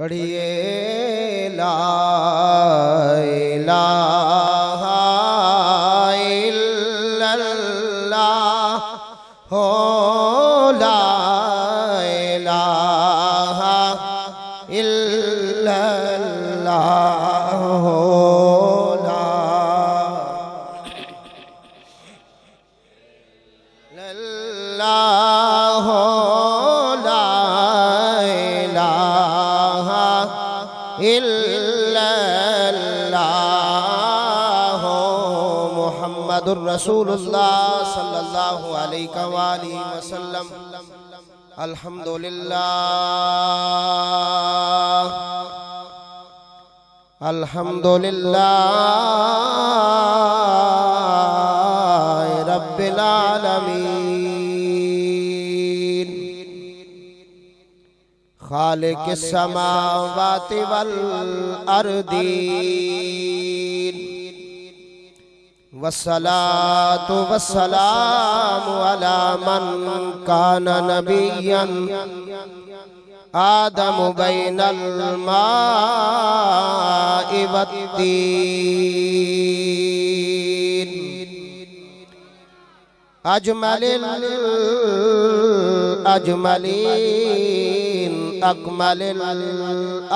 पढ़िए ला इलाहा इल्लल्लाह हो ला इलाहा इल्लल्लाह हो ला इल्लल्लाह हो ला इलाहा इल्लल्लाह मुहम्मदुर रसूलुल्लाह सल्लल्लाहु अलैहि वसल्लम। अल्हम्दुलिल्लाह अल्हम्दुलिल्लाह रब्बिल आलमीन खालिक़िस समावाति वल अर्दीन वस्सलातु वस्सलामु अला मन काना नबिय्यन आदमु बैनल माइ वत्तीन अजमलिल अजमलीन अकमलिल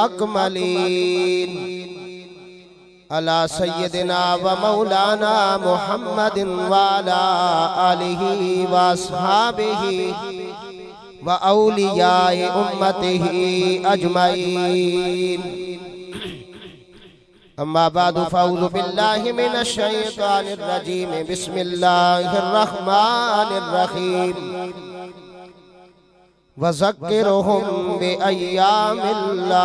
अकमलीन अला सय्यदिना व मौलाना मुहम्मदिन वाला आलिही व अस्हाबिही व औलियाए उम्मतिही अजमईन। अम्मा बादु फ़अऊज़ु बिल्लाहि मिनश शैतानिर रजीम बिस्मिल्लाहिर रहमानिर रहीम व ज़क्किरुहुम बिअय्यामिल्लाह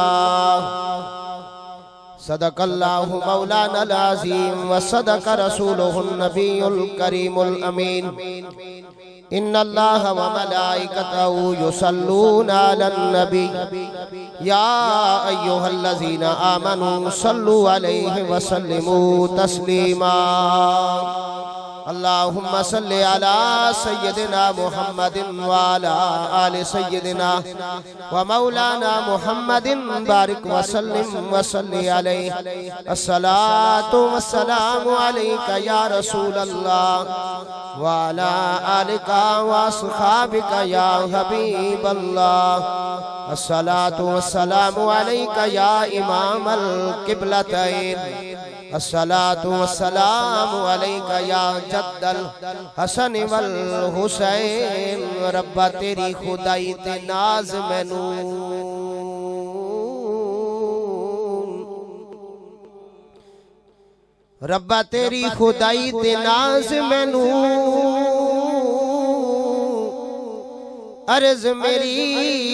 सदक़ल्लाहु मौलानल अज़ीम व सदक़ रसूलुहुन नबियुल करीमुल अमीन। इन्नल्लाह व मलाइकतहु युसल्लूना अलन नबी या अय्युहल्लज़ीना आमनू सल्लु अलैहि व सल्लिमू तस्लीमा। अल्लाहुम्मा सल्लि अला सय्यदिना मुहम्मदिन व अला आलि सय्यदिना व मौलाना मुहम्मदिन बारिक व सल्लिम व सल्लि अलैहि। अस्सलातु वस्सलामु अलैका या रसूलल्लाह व अला आलिका व अस्हाबिका या हबीबल्लाह। अस्सलातु वस्सलामु अलैका या इमामल किबलतैन। अस्सलातु वस्सलामु अलैका या जद्दल हसन वल हुसैन। रब्बा तेरी खुदाई ते नाज मैनू रब्बा तेरी खुदाई ते नाज मैनू अर्ज मेरी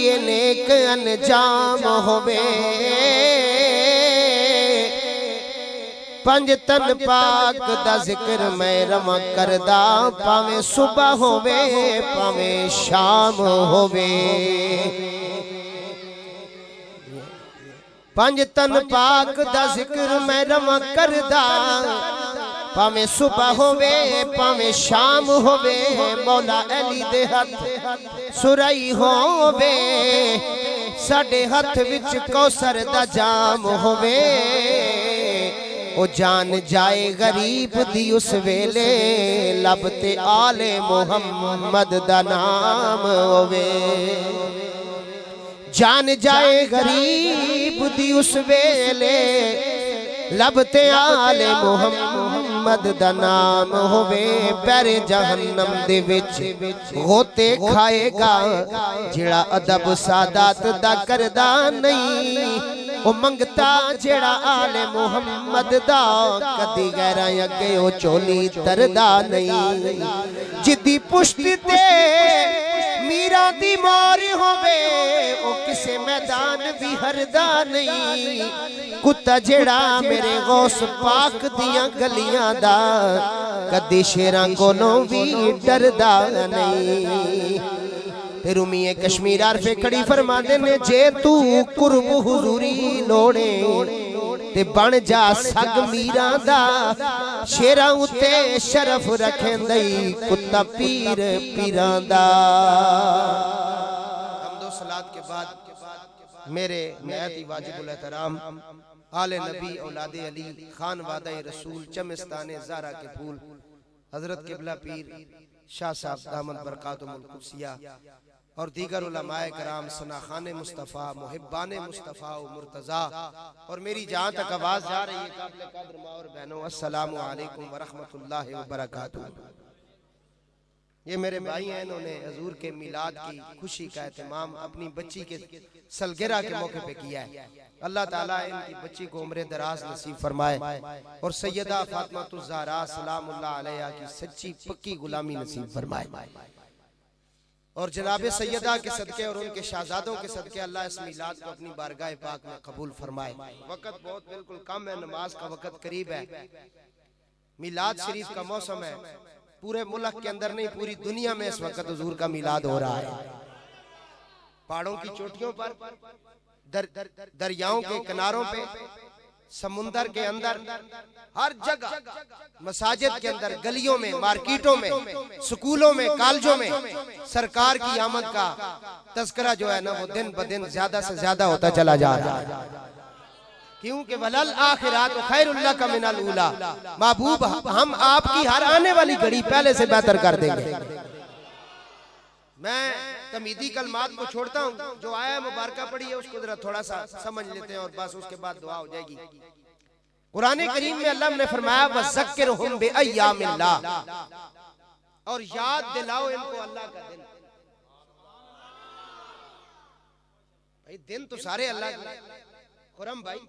ये नेक अंजाम होवे। पंज तन पाक दा जिक्र मैं रवा करदा पावे सुबह होवे पावे शाम होवे। पंज तन पाक दा जिक्र मैं रवा करदा पावे सुबह होवे पावे शाम होवे। मौला अली दे हथ सुरई होवे साडे हथ विच कौसर दा जाम होवे। ओ जान जाए गरीब दी उस वेले लबते आले मुहम्मद दा नाम होवे। जान जाए गरीब दी उस वेले लबते आले मुहम्मद दा नाम होवे। पैरे जहन्नम दे विच होते खाएगा जेड़ा अदब सादात दा करदा नहीं। ओ मंगता जेड़ा आले मुहम्मद दा कदी गैरा अगे ओ चोली तरदा नहीं। जिदी पुश्त ते मीरा दी मार होवे ओ किसे मैदान भी हरदा नहीं। कुत्ता जेड़ा मेरे गौस पाक दियां गलियां दा कदी शेरां कोलों भी डरदा नहीं। रूमीए कश्मीर आरफे खड़ी फरमा देने जे तू कुर्ब हुजूरी लोड़े ते बन जा सग मीरा दा शेरा उते शरफ रखेंदई कुत्ता पीर पीरां दा। हमदो सलात के बाद मेरे नहायत वाजिबुल एहतराम आले नबी औलादे अली खान वादा रसूल चमस्ताने ज़ारा के फूल हजरत किबला पीर शाह साहब दामद बरकातुहुल कुदसिया और दीगर उलमाए कराम सनाखाने मुस्तफ़ा मुहिब्बाने मुस्तफ़ा मुर्तज़ा और मेरी जहाँ तक आवाज़ जा रही है काबिल कद्र माँ और बहनों, अस्सलामु अलैकुम व रहमतुल्लाहि व बरकातुहू। ये मेरे भाई हैं, इन्होंने हजूर के मिलाद की खुशी का एहतमाम अपनी बच्ची के सलगिरह के मौके पे किया है। अल्लाह ताला इनकी बच्ची को उम्र दराज नसीब फरमाए और सैयदा फातिमा ज़हरा सलामुल्लाह अलैहा की सच्ची पक्की गुलामी नसीब फरमाए और जनाब सैयदा के सदके और उनके शहजादों के सदके अल्लाह इस मिलाद को अपनी बारगाह पाक में कबूल फरमाए। वक्त बहुत बिल्कुल कम है, नमाज का वक्त करीब है। मिलाद शरीफ का मौसम है, पूरे मुल्क के अंदर नहीं पूरी दुनिया में इस वक्त हुजूर का मिलाद हो रहा है। पहाड़ों की चोटियों पर, दरियाओं के किनारों पे, समुंदर के अंदर, हर जगह, मसाजिद के अंदर, गलियों में, मार्केटों में, स्कूलों में, कॉलेजों में सरकार की आमद का तस्करा जो है ना वो दिन ब दिन ज्यादा से ज्यादा होता चला जा रहा है। क्योंकि वलल आखिरात खैरुल लक मिनल ऊला, महबूब हम आपकी हर आने वाली घड़ी पहले से बेहतर कर देंगे। मैं तमीदी कलमात को छोड़ता हूँ, जो आया मुबारका पड़ी है उसको जरा थोड़ा सा समझ लेते हैं और बस उसके बाद दुआ हो जाएगी। कुरान करीम में अल्लाह ने फरमाया वज़क्किरहुम बिअय्यामिल्लाह, और याद दिलाओ इनको अल्लाह का दिन। भाई दिन तो सारे अल्लाह के। खुरम भाई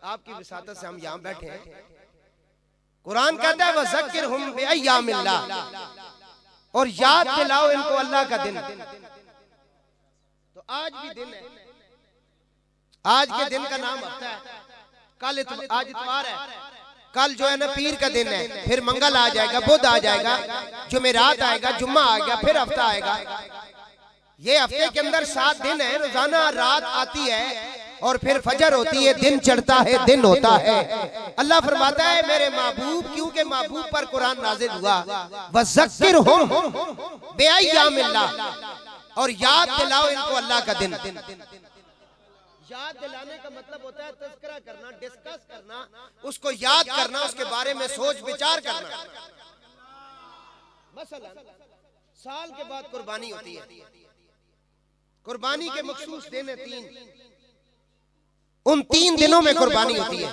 आपकी विसातत से हम यहाँ बैठे हैं। कुरान कहता है वज़क्किरहुम बिअय्यामिल्लाह, और याद दिलाओ इनको अल्लाह का दिन। तो आज भी दिन है, आज के दिन का नाम हफ्ता है। कल आज इतवार है, कल जो है ना पीर का दिन है, फिर मंगल आ जाएगा, बुध आ जाएगा, जुमेरात आएगा, जुम्मा आ गया, फिर हफ्ता आएगा। ये हफ्ते के अंदर 7 दिन है। रोजाना रात आती है और फिर फजर होती है, दिन चढ़ता है, दिन होता है। अल्लाह फरमाता है मेरे महबूब, क्योंकि महबूब पर कुरान नाजिल हुआ, वज़क्किरहुम बिअय्यामिल्लाह, और याद दिलाओ इनको अल्लाह का दिन। याद दिलाने का मतलब होता है तज़किरा करना, डिस्कस करना, उसको याद करना, उसके बारे में सोच विचार करना। मसलन साल के बाद कुर्बानी होती है। कुर्बानी के मखसूस दिन है 3, उन 3 दिनों में कुर्बानी होती है।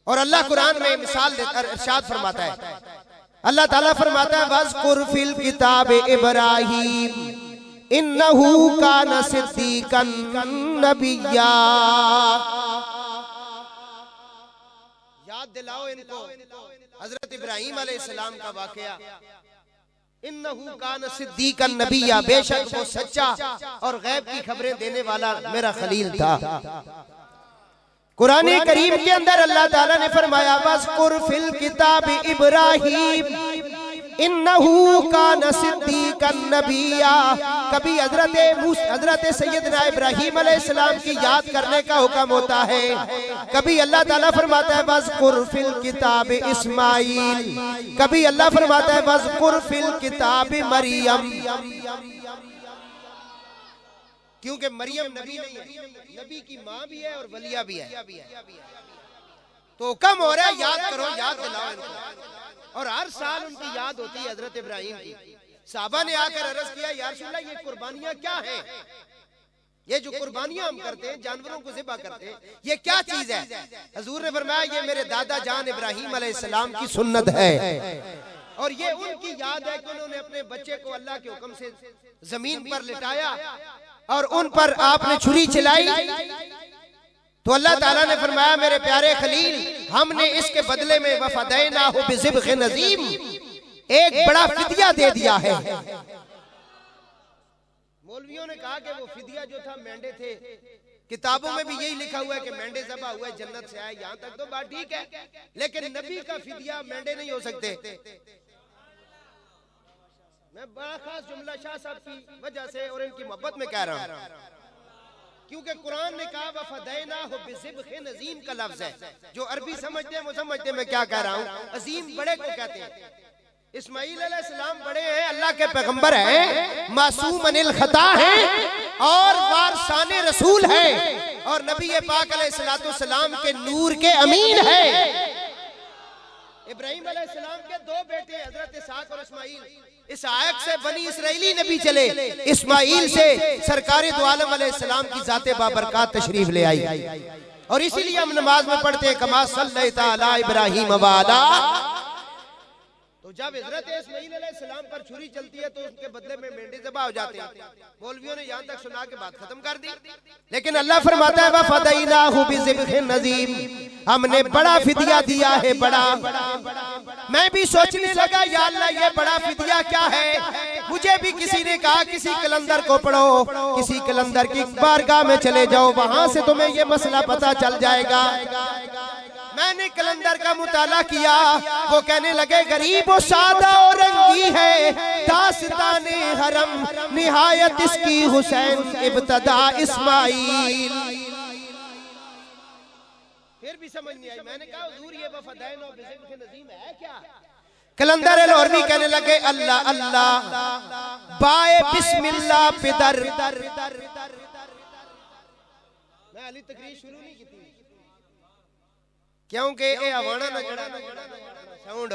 और अल्लाह कुरान में मिसाल इरशाद फरमाता है, अल्लाह ताला फरमाता है वज़कुर फिल किताब इब्राहीम इन्नहू काना सिद्दीकन नबिय्या। याद दिलाओ इनको हजरत इब्राहीम अलैहिस्सलाम का वाकया। इन्नहू काना सिद्दीकन नबिय्या, बेशक वो सच्चा और गैब की खबरें देने वाला मेरा खलील था। कुरान करीम के अंदर अल्लाह ताला ने फरमाया वज़कुर फिल किताब इब्राहीम इन्नहू काना सिद्दीकन नबिय्या। कभी हजरत सैयदना इब्राहीम अलैहिस्सलाम की याद करने का हुक्म होता है, कभी अल्लाह ताला फरमाता है वज़कुर फिल किताब इस्माईल, कभी अल्लाह फरमाता है वज़कुर फिल किताब मरियम। क्योंकि मरियम नबी नहीं है, नबी की माँ भी है और वलिया भी है। तो हुक्म हो रहा है याद करो, याद दिलाओ इनको। और हर साल उनकी याद होती है हजरत इब्राहीम की। साहबा ने आकर अर्ज किया या रसूल अल्लाह ये कुर्बानियां क्या हैं? ये जो कुर्बानियां हम करते हैं, जानवरों को ज़िबा करते हैं, ये क्या चीज है? हजूर ने फरमाया ये मेरे दादा जान इब्राहीम अलैहिस्सलाम की सुन्नत है। और ये उनकी याद है कि उन्होंने अपने बच्चे को अल्लाह के हुक्म से जमीन पर लिटाया और उन पर आपने छुरी चलाई। तो अल्लाह ताला ने फरमाया मेरे प्यारे खलील, हमने इसके बदले में वफ़दैनाहु बिज़िब्ग़िन अज़ीम, एक बड़ा फिदिया दे दिया है। मौलवियों ने कहा कि वो फिदिया जो था मेंढे थे। किताबों में भी यही लिखा हुआ है कि मेंढे ज़बा हुआ है, जन्नत से आए। यहाँ तक तो बात ठीक है, लेकिन नबी का फिदिया मेंढे नहीं हो सकते। मैं बड़ा खास जुमला शाह साहब की वजह से और इनकी मोहब्बत में कह रहा हूँ, क्योंकि कुरान ने कहा वफ़दैनाहु बिज़िब्ग़िन अज़ीम का लफ्ज है। जो अरबी समझते हैं वो समझते हैं मैं क्या कह रहा हूँ। अजीम बड़े को कहते हैं। इस्माईल अलैहिस्सलाम बड़े हैं, अल्लाह के पैगंबर हैं, मासूम अनिल खता हैं और वारसाने रसूल हैं और नबी पाक अलैहिस्सलाम के नूर के अमीन हैं। इब्राहिम अलैहिस्सलाम के दो बेटे हजरत इसहाक और इस्माईल। इसहाक से बनी इसराइली नबी चले, इस्माईल से सरकार दो आलम अलैहिस्सलाम की जाते बाबरकत तशरीफ ले आई। और इसीलिए हम नमाज में पढ़ते हैं कमा सल्लैता अला इब्राहिम वाला। तो जब हजरत इस्माईल अलैहिस्सलाम पर छुरी चलती है तो उसके बदले में मेंढे ज़बह हो जाते हैं। मौलवियों ने यहाँ तक सुना के बात खत्म कर दी, लेकिन अल्लाह फरमाता है वफ़दैनाहु बिज़िब्हिन नज़ीर, हमने बड़ा फिदिया दिया है, बड़ा। मैं भी सोचने लगा या अल्लाह ये बड़ा फिदिया क्या है। मुझे भी किसी ने कहा किसी कलंदर को पढ़ो, किसी कलंदर की बारगाह में चले जाओ, वहां से तुम्हें ये मसला पता चल जाएगा। मैंने कलंदर का मुताला किया, वो कहने लगे गरीब और सादा और रंगी है दास्ताने हरम, निहायत इसकी हुसैन इब्तदा इस्माईल। फिर भी समझ नहीं आई। मैंने कहा हुजूर ये वफ़दैन और बिज़िब्हिन नज़ीम है क्या। कलंदर लाहौरी कहने लगे अल्लाह अल्लाह बाए बिस्मिल्लाह पिदर। मैं अली तकरीर शुरू नहीं की क्योंकि ये आवाना ना जड़ा साउंड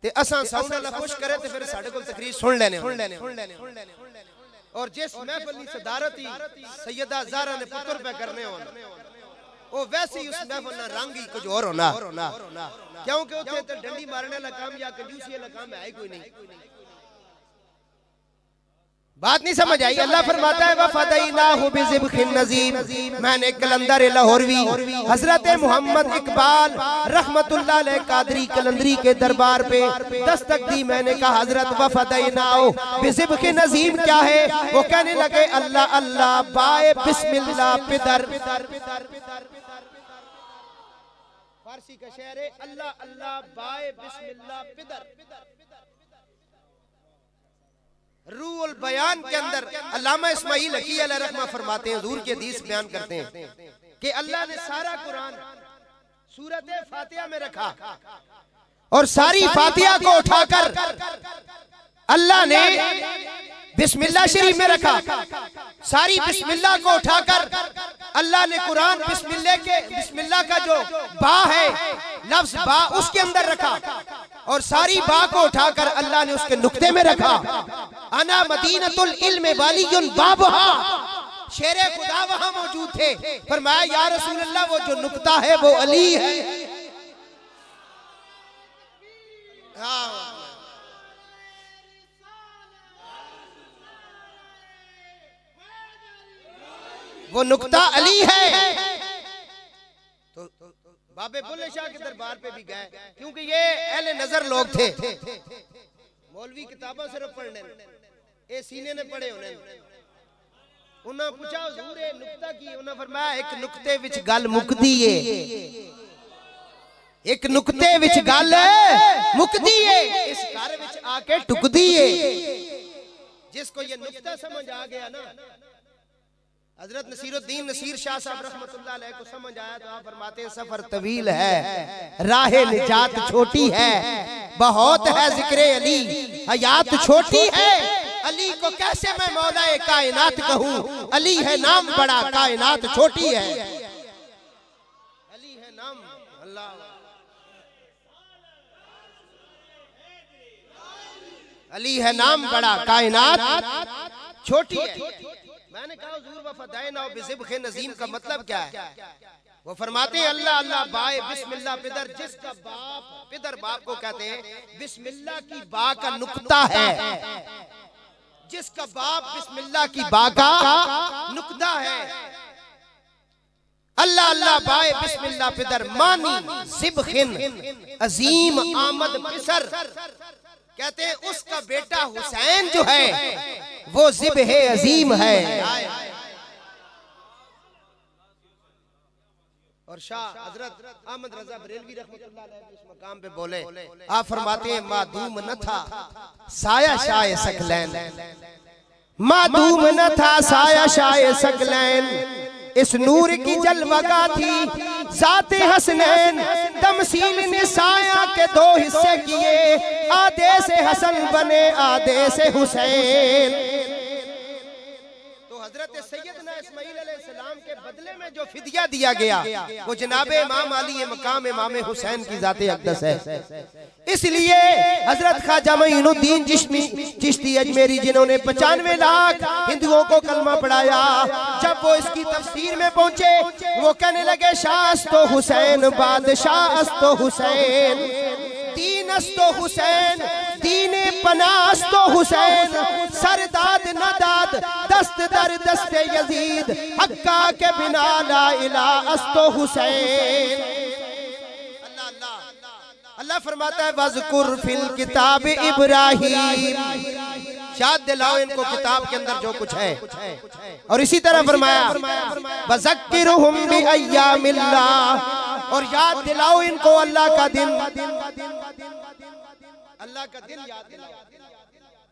ते असां साउंड वाला खुश करे ते फिर साडे कोल तकरीर सुन लेने। और जिस महफिल की सदारत ही सैयदा ज़हरा ने पुत्र पे करने होना, वो वैसे ही उस महफिल ना रंग ही कुछ और होना, क्योंकि उसे तो डंडी मारने वाला काम या कंजूसी वाला काम है ही कोई नहीं। बात नहीं समझ आई। अल्लाह फरमाता है वफ़दैनाहु बिज़िब्हिन नज़ीर, मैंने कलंदर लाहौरी हजरत मोहम्मद इकबाल रहमतुल्लाह अलैह कादरी कलंदरी के दरबार पे दस्तक दी। मैंने कहा हजरत वफ़दैनाहु बिज़िब्हिन नज़ीर क्या है। वो कहने लगे अल्लाह अल्लाह बाए बिस्मिल्लाह पिदर। फारसी का शेर है अल्लाह अल्लाह बाए बिस्मिल्लाह पिदर। रूहुल बयान के अंदर अल्लामा इस्माईल हकी अलैहि रहमा फरमाते हैं, हुजूर की हदीस बयान करते हैं कि अल्लाह ने सारा कुरान सूरत फातिहा में रखा और सारी फातिहा को उठाकर अल्लाह ने बिस्मिल्लाह शरीफ में रखा। सारी बिस्मिल्लाह को उठाकर अल्लाह ने कुरान बिस्मिल्लाह का जो बा है लफ्ज बा उसके अंदर रखा और सारी बा को उठाकर अल्लाह ने उसके नुक्ते में रखा। अना मदीनतुल इल्म वालियुन बाबहा, शेरे खुदा वहां मौजूद थे। फरमाया या रसूल अल्लाह वो जो नुक्ता है वो अली है। वो नुक्ता अली है। तो बाबे बुल्ले शाह के दरबार पे भी गए, क्योंकि ये अहले नजर लोग थे। मौलवी किताबा सिर्फ पढ़ने, ये सीने ने पढ़े होने। उन्हें पूछा हुजूर ये नुक्ता की, उन्हें फरमाया एक नुक्ते विच गल मुकदी है, एक नुक्ते विच गल मुकदी है, इस घर विच आके टुकदी है। जिसको ये नुक्ता समझ आ गया ना, हजरत नसीरुद्दीन नसीर शाह साहब रहमतुल्लाह अलैह को समझ आया तो आप फरमाते हैं सफर तवील है, राहे निजात छोटी है, बहुत है जिक्र अली, हयात छोटी है। अली को कैसे मैं मौलाए कायनात कहूँ, अली है नाम बड़ा कायनात छोटी है। अली है नाम अल्लाह, अली है नाम बड़ा कायनात छोटी है। मैंने कहा हुजूर वफ़दैनाहु बिज़िब्हिन नज़ीर का मतलब क्या है। वो फरमाते हैं अल्लाह अल्लाह बाए बिस्मिल्लाह पिदर। जिसका बाप पिदर बाप को कहते हैं, बिस्मिल्लाह की बा का नुक्ता है। जिसका बाप बिस्मिल्लाह की बा का नुक्ता है। अल्लाह अल्लाह बाए बिस्मिल्लाह पिदर मानी ज़िब्हिन अजीम आमद पिसर। कहते हैं उसका बेटा हुसैन जो है वो ज़िब्ह अजीम है। और शाह हजरत अहमद रजा बरेलवी रहमतुल्लाह अलैह इस मकाम पे बोले, आप फरमाते हैं मादूम न था साया शाय सकलैन, मादूम न था साया शाय सकलैन, इस नूर की जलवगा थी ज़ाते हसनैन, तमसील ने साया के दो हिस्से किए, आधे से हसन बने आधे से हुसैन। तो हजरत सैयदना इस्माइल अलैहिस्सलाम के बदले में जो फिदिया दिया गया वो जनाबे इमाम अली मकाम इमाम हुसैन की ज़ाते अक़दस है। इसलिए हजरत ख्वाजा मोइनुद्दीन चिश्ती अजमेरी जिन्होंने 95 लाख हिंदुओं को कलमा पढ़ाया, जब वो इसकी तफसीर में पहुंचे वो कहने लगे शाह तो हुसैन बादशाह अस्तो हुसैन, दीन अस्तो हुसैन, दीने पनास तो हुसैन, सरदाद नदाद दस्त दर दस्ते यजीद, हक्का के बिना ला इलाहा अस्तो हुसैन। अल्लाह फरमाता है वज़कुर फिल किताब इब्राहीम, याद दिलाओ इनको किताब के अंदर जो कुछ है। और इसी तरह फरमाया वज़क्किरुहुम बि अय्यामिल्लाह, और याद दिलाओ इनको अल्लाह का दिन, अल्लाह का दिन याद दिलाओ।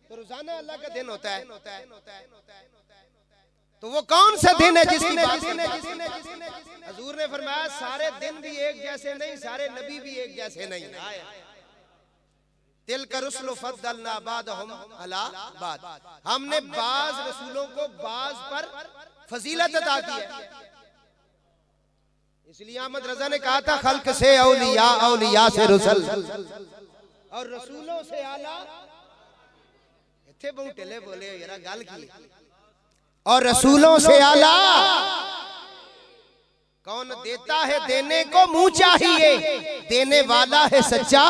तो रोजाना अल्लाह का दिन होता है, तो वो कौन सा दिन है जिसकी बात हुजूर ने फरमाया सारे दिन भी एक जैसे नहीं, सारे नबी भी एक जैसे नहीं। तिल का रुसुल फद्दलना बादहुम अला बाद, हमने बाज रसूलों को बाज पर फजीलत अता की है। इसलिए अहमद रजा ने कहा था खल्क से औलिया, औलिया से रसूल, और रसूलों से आला इत्थे बहुत टेले बोले यार गल की, और रसूलों से आला कौन देता है देने को मुंह चाहिए, देने वाला है सच्चा।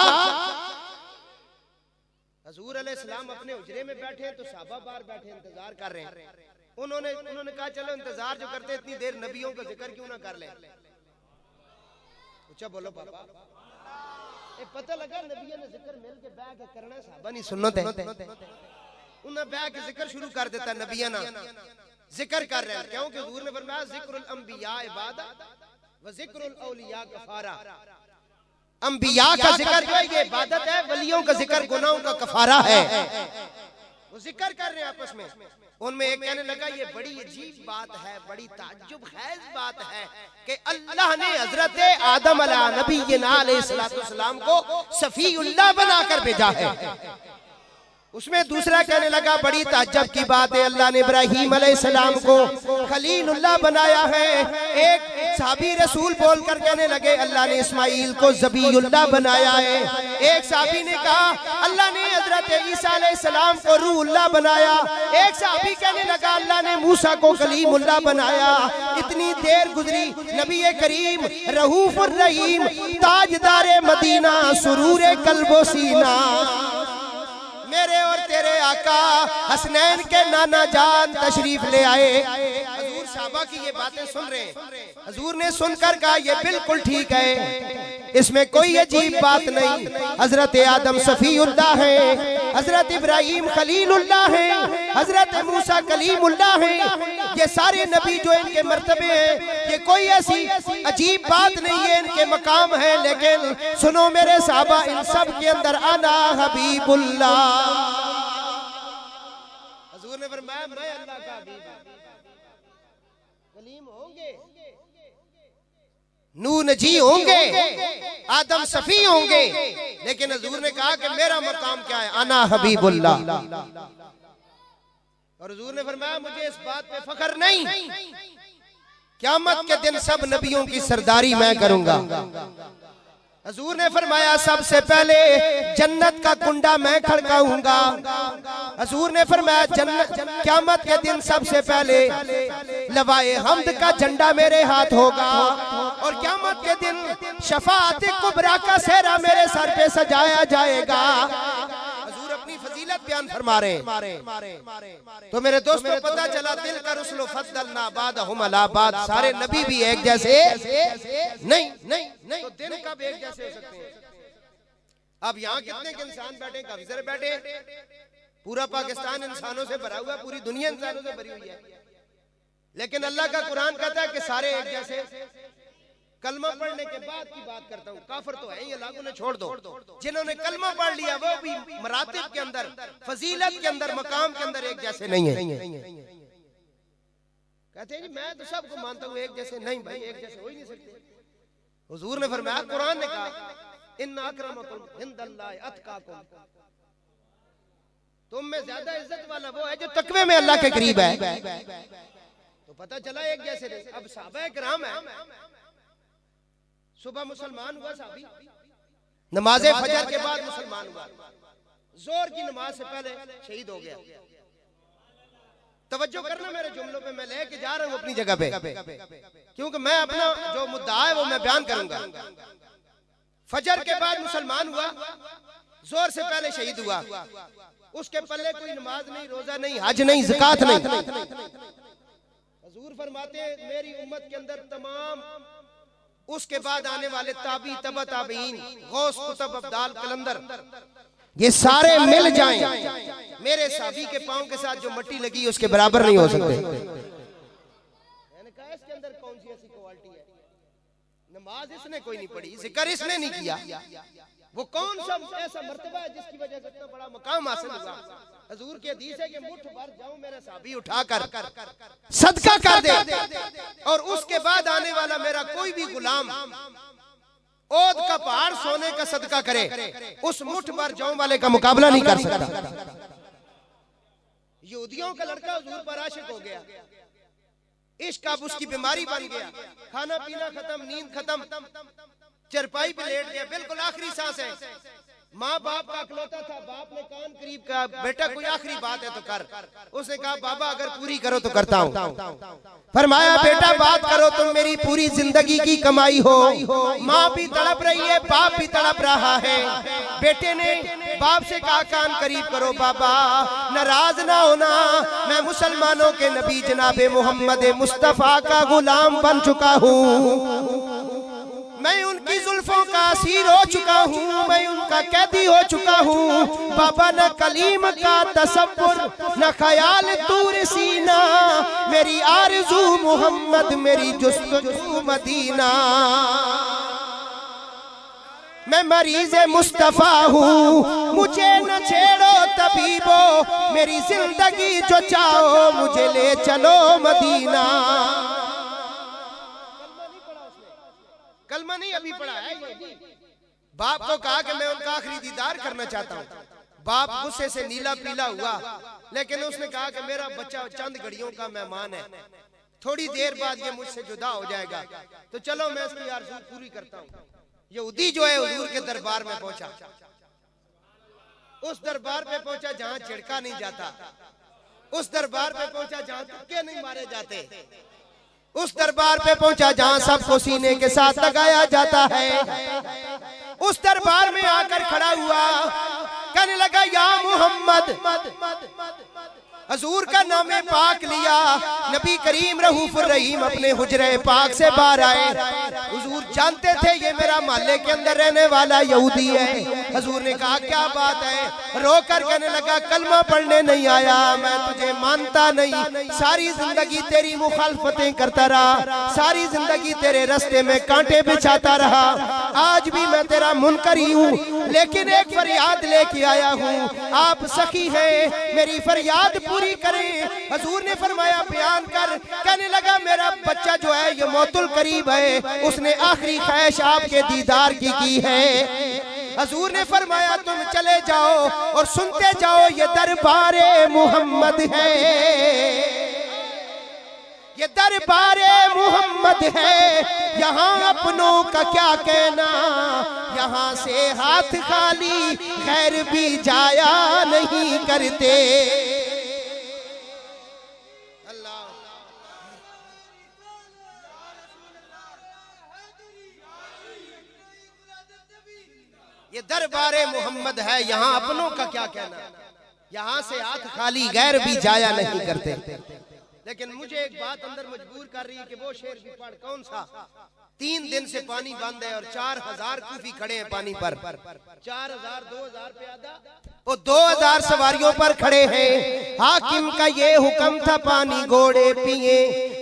हजूर अलैहिस्सलाम अपने हुजरे में बैठे हैं तो सहाबा बाहर बैठे इंतजार कर रहे हैं। उन्होंने कहा चलो इंतजार जो करते इतनी देर नबियों का जिक्र क्यों ना कर ले। अच्छा बोलो पापा, पता लगा नबियों ने जिक्र मिल के बैठ के करना, सहाबा नहीं सुन्नत है, उन्हें बैठ के जिक्र शुरू कर देता। नबियां ना जिक्र कर रहे हैं क्योंकि हुजूर ने फरमाया जिक्रुल अंबिया इबादत व जिक्रुल औलिया कफारा, अंबिया का जिक्र जो है ये इबादत है, वलियों का जिक्र गुनाहों का कफारा है। वो जिक्र कर रहे हैं आपस में। उनमें एक कहने लगा ये बड़ी अजीब बात है, बड़ी ताज्जुब खैज बात है कि अल्लाह ने हजरत आदम अलैहिस्सलाम को सफीउल्लाह बनाकर भेजा है। उसमें दूसरा कहने लगा बड़ी ताज्जुब की बात है, अल्लाह ने इब्राहीम अलैहिस्सलाम को खलीलुल्लाह बनाया है। एक साहबी रसूल बोलकर कहने लगे अल्लाह ने इस्माइल को ज़बीउल्लाह बनाया है। एक साहबी ने कहा अल्लाह ने हजरत ईसा अलैहिस्सलाम को रूहुल्लाह बनाया। एक साहबी कहने लगा अल्लाह ने मूसा को कलीमुल्लाह बनाया। इतनी देर गुजरी, नबी करीम रऊफुर रहीम ताजदारे मदीना सुरूरे कल्बो सीना, मेरे और तेरे आका हसनैन के नाना जान तशरीफ ले आए। हजूर साहबा की ये बातें सुन रहे हैं। हजूर ने सुनकर कहा ये बिल्कुल ठीक है, इसमें कोई अजीब बात नहीं। हजरत आदम सफीउल्लाह है, हजरत इब्राहिम खलीलुल्लाह है, हजरत मूसा कलीमुल्लाह है। ये सारे नबी जो इनके मर्तबे हैं, ये कोई ऐसी अजीब बात नहीं है, इनके मकाम है। लेकिन सुनो मेरे साहबा, इन सब के अंदर आना हबीबुल्लाह। हजूर ने फरमाया मैं अल्लाह का हबीब कलीम होंगे, नूह नजी होंगे, आदम सफी होंगे, लेकिन हजूर ने कहा कि मेरा मकाम क्या है, आना हबीबुल्लाह। और हजूर ने फरमाया मुझे इस बात पे फख्र नहीं, क़यामत के दिन सब नबियों की सरदारी मैं करूंगा। हजूर ने फरमाया सबसे पहले जन्नत का कुंडा मैं खड़काऊंगा। हजूर ने फरमाया जन्नत क़यामत के दिन सबसे पहले लवाए हम्द का झंडा मेरे हाथ होगा, और क़यामत के दिन शफाअत कुबरा का सेहरा मेरे सर पे सजाया जाएगा। हजूर अपनी फजीलत बयान फरमा रहे हैं। तो मेरे दोस्तों पता चला दिल का रुसुल फद्दलना बादहुम अला बाद, सारे नबी भी एक जैसे नहीं। तो दिन कब एक जैसे हो सकते हैं? अब यहाँ कितने के इंसान बैठे, कब्ज़े बैठे, पूरा पाकिस्तान इंसानों से भरा हुआ, पूरी दुनिया इंसानों से भरी हुई है। लेकिन अल्लाह का कुरान कहता है कि सारे एक जैसे। कलमा पढ़ने के बाद की बात करता हूँ, काफिर तो है ही, अल्लाह को छोड़ दो। जिन्होंने कलमा पढ़ लिया वो भी मरातिब के अंदर, फजीलत के अंदर, मकाम के अंदर एक जैसे नहीं है। कहते हैं जी मैं तो सबको मानता हूँ एक जैसे। नहीं भाई, एक जैसे हो ही नहीं सकते। हुजूर ने फरमाया, कुरान ने कहा इन्ना अक्रमकुम इंदल्लाहि अतकाकुम, तुम में ज्यादा इज्जत वाला वो है जो तकवे में अल्लाह के करीब है। तो पता चला एक जैसे नहीं। अब सहाबा किराम है, सुबह मुसलमान हुआ साहबी, नमाज फजर के बाद मुसलमान हुआ, जोर की नमाज से पहले शहीद हो गया। तवज्जो करना मेरे जुमलों पे, मैं लेके जा रहा हूँ अपनी जगह पे, क्योंकि मैं अपना जो मुद्दा है वो मैं बयान करूंगा। फजर के बाद मुसलमान हुआ, जोर से पहले शहीद हुआ, उसके पल्ले कोई नमाज नहीं, रोजा नहीं, हज नहीं, ज़कात नहीं। हुजूर फरमाते हैं मेरी उम्मत के अंदर तमाम उसके बाद आने वाले ताबी, तबा ताबीन, गौस, कुतुब, अब्दाल, कलंदर, ये सारे मिल जाएं, मेरे साहबी के पांव के साथ जो मट्टी लगी उसके बराबर नहीं हो सकते। मैंने कहा इसके अंदर कौन सी ऐसी क्वालिटी है? नमाज इसने कोई नहीं पढ़ी, जिक्र इसने नहीं किया, वो कौन सा ऐसा मर्तबा है जिसकी वजह से इतना बड़ा मकाम हासिल हुआ? हुजूर की हदीस है कि मुट्ठ भर जाऊं मेरा साहबी उठाकर सदका कर दे, और उसके बाद आने वाला मेरा कोई भी गुलाम ओद का पहाड़ सोने का सदका करे, उस मुट्ठ भर जाऊं वाले का मुकाबला नहीं कर सकता। यहूदियों का लड़का हुजूर पर आशिक हो गया, इश्क अब उसकी बीमारी बन गया, खाना पीना खत्म, नींद खत्म, चरपाई पे लेट गया, बिल्कुल आखिरी सांस है। माँ बाप का इकलौता था, बाप ने कान करीब कहा बेटा कोई आखिरी बात है तो कर। उसने कहा बाबा अगर पूरी करो तो करता हूँ। फरमाया बेटा बात करो, तुम मेरी पूरी जिंदगी की कमाई हो। माँ भी तड़प रही है, बाप भी तड़प रहा है। बेटे ने बाप से कहा कान करीब करो बाबा, नाराज ना होना, मैं मुसलमानों के नबी जनाबे मोहम्मद मुस्तफा का गुलाम बन चुका हूँ, मैं उनकी जुल्फों का असीर हो चुका हूँ, मैं उनका कैदी हो चुका हूँ। बाबा न कलीम का तसव्वुर न ख्याल तूर सीना, मेरी आरज़ू मोहम्मद, मेरी जुस्तजू मदीना। मैं मरीज मुस्तफा हूँ, मुझे न छेड़ो तबीबो, मेरी जिंदगी जो चाहो मुझे ले चलो मदीना। कलमा नहीं अभी पढ़ा है। बाप को कहा कि मैं उनका आखिरी दीदार करना चाहता हूँ। बाप गुस्से से नीला पीला हुआ, लेकिन उसने कहा कि मेरा बच्चा चंद घड़ियों का मेहमान है, थोड़ी देर बाद ये मुझसे जुदा हो जाएगा, तो चलो मैं इसकी आरज़ू पूरी करता हूँ। यहूदी जो है हुजूर के दरबार में पहुंचा, उस दरबार पे पहुंचा जहां छिड़का नहीं जाता, उस दरबार पे पहुंचा जहां धक्के नहीं मारे जाते, उस दरबार पे पहुंचा जहां सबको सीने के साथ लगाया जाता है। उस दरबार में आकर खड़ा हुआ, कहने लगा या मोहम्मद, हजूर का नाम पाक लिया। नबी करीम रऊफ़ुर रहीम अपने हुजरे पाक से बाहर आए। हुजूर जानते थे ये मेरा मोहल्ले के अंदर रहने वाला यहूदी है। हजूर ने कहा क्या बात है? रोकर कहने लगा कलमा पढ़ने नहीं आया, मैं तुझे मानता नहीं, सारी जिंदगी तेरी मुखालफतें करता रहा, सारी जिंदगी तेरे रास्ते में कांटे बिछाता रहा, आज भी मैं तेरा मुनकर ही हूँ, लेकिन एक फरियाद लेके आया हूँ, आप सखी हैं, मेरी फरियाद पूरी करें। हजूर ने फरमाया बयान कर। कहने लगा मेरा बच्चा जो है ये मौतुल करीब है, उसने आखिरी ख्वाहिश आपके दीदार की है। हजूर ने फरमाया तुम चले जाओ और सुनते जाओ, ये दरबारे मोहम्मद है, ये दरबारे मोहम्मद है, यहाँ अपनों का क्या कहना, यहाँ से हाथ खाली खैर भी जाया नहीं करते। ये दरबारे मोहम्मद है, यहाँ अपनों का क्या कहना, यहाँ से हाथ खाली गैर भी जाया नहीं करते। लेकिन मुझे एक बात अंदर मजबूर कर रही है कि वो शेर भी पढ़, कौन सा? 3 दिन से पानी बंद है और 4000 कूफी खड़े हैं पानी पर, 4000 2000 पे आधा, वो 2000 सवारियों पर खड़े हैं। हाकिम का ये हुक्म था पानी घोड़े पिए,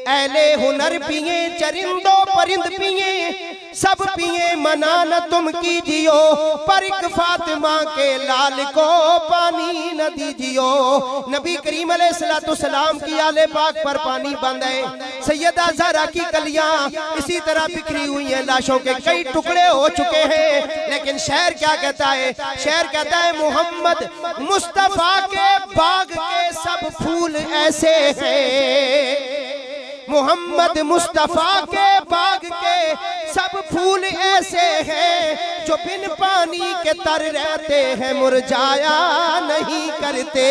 अहले हुनर पिए चरिंदो परिंद पिए सब पिए मना न तुम कीजियो पर एक फातिमा के लाल को पानी न दीजियो। नबी करीम अलैहिस्सलाम की आले पाक पर पानी बंद है। सैयदा ज़हरा की कलियां इसी तरह बिखरी हुई है, लाशों के कई टुकड़े हो चुके हैं। लेकिन शेर क्या कहता है? शेर कहता है मोहम्मद मुस्तफा के बाग के सब फूल ऐसे हैं, मोहम्मद मुस्तफा के बाग के सब फूल ऐसे हैं जो बिन पानी के तर रहते हैं मुरझाया नहीं करते,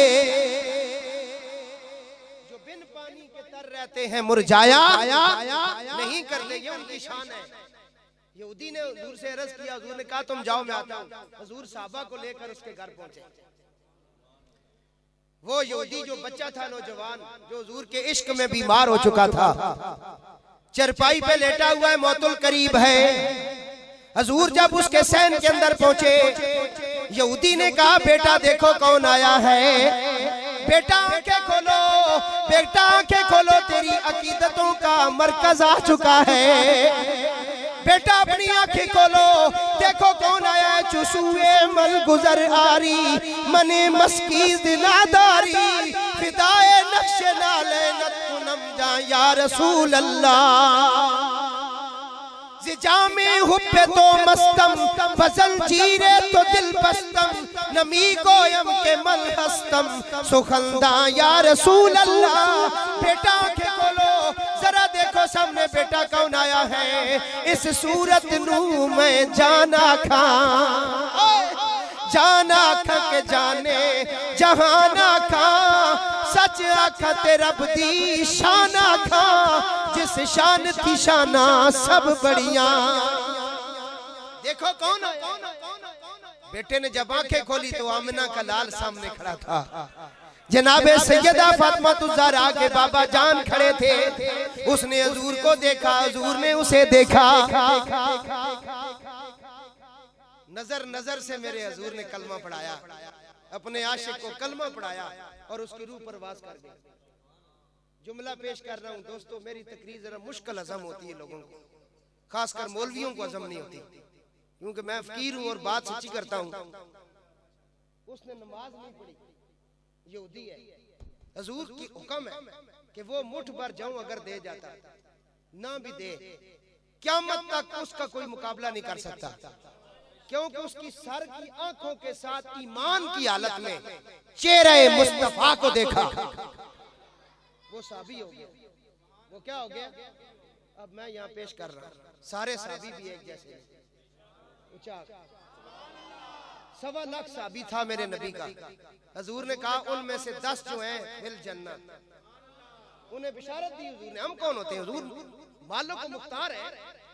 जो बिन पानी के तर रहते हैं मुरझाया नहीं करते। ये उनकी शान है। यहूदी ने हुजूर से अर्ज किया, हुजूर ने कहा तुम जाओ मैं आता हूँ। हुजूर सहाबा को लेकर उसके घर पहुंचे। वो यहूदी जो बच्चा था नौजवान, जो हुजूर के इश्क में बीमार हो चुका था, चरपाई पे लेटा हुआ है, मौतुल करीब है। हुजूर जब उसके सहन के अंदर पहुंचे, यहूदी ने कहा बेटा देखो कौन आया है। बेटा आंखें खोलो, बेटा आंखें खोलो, तेरी अकीदतों का मरकज आ चुका है। बेटा अपनी आंखें खोलो, देखो कौन आया है। चुसूए मल गुजर आरी मने मस्कीज नादारी फिदाए नक्श नाले नतुनम जा या रसूल अल्लाह। जामे हुब्बे तो मस्तम फजल जीरे तो दिल पस्तम नमी गोयम के मन हस्तम सुखंदा या रसूल अल्लाह। बेटा आंखें खोलो, जरा देखो सामने बेटा कौन आया है। इस सूरत नू मैं जाना खा, जाना खा के जाने जहाना खा, सच आखा तेरा बदी शाना खा, जिस शान की शाना सब बढ़िया। देखो कौन आया। बेटे ने जब आंखें खोली तो आमिना का लाल सामने खड़ा था। जनाबे सैयदा फातिमा ज़हरा के बाबा जान खड़े थे। उसने हुजूर को देखा, हुजूर ने उसे देखा। नजर नजर से मेरे हुजूर ने कलमा पढ़ाया, अपने आशिक को कलमा पढ़ाया और उसकी रूह पर वास कर दिया। जुमला पेश कर रहा हूँ दोस्तों, मेरी तकरीर जरा मुश्किल हजम होती है लोगों को, खासकर मौलवियों को हजम नहीं होती, क्योंकि मैं फकीर हूँ और बात सच्ची करता हूँ। उसने नमाज नहीं पढ़ी, यहूदी है। हुजूर की हुक्म है कि वो मुठ भर जाऊं अगर दे जाता, ना भी दे क़यामत तक उसका कोई मुकाबला नहीं कर सकता, क्योंकि उसकी सर की आंखों के साथ ईमान की हालत में चेहरे मुस्तफा को देखा। वो साबी हो गया। वो क्या हो गया? अब मैं यहाँ पेश कर रहा हूँ, सारे साबी भी एक जैसे। 1.25 लाख साबी था मेरे नबी का। हुजूर ने कहा उनमें से 10 जो हैं फिल जन्नत, उन्हें बिशारत दी हुजूर ने। हम कौन होते हैं? हुजूर मालिक को मुख्तार है।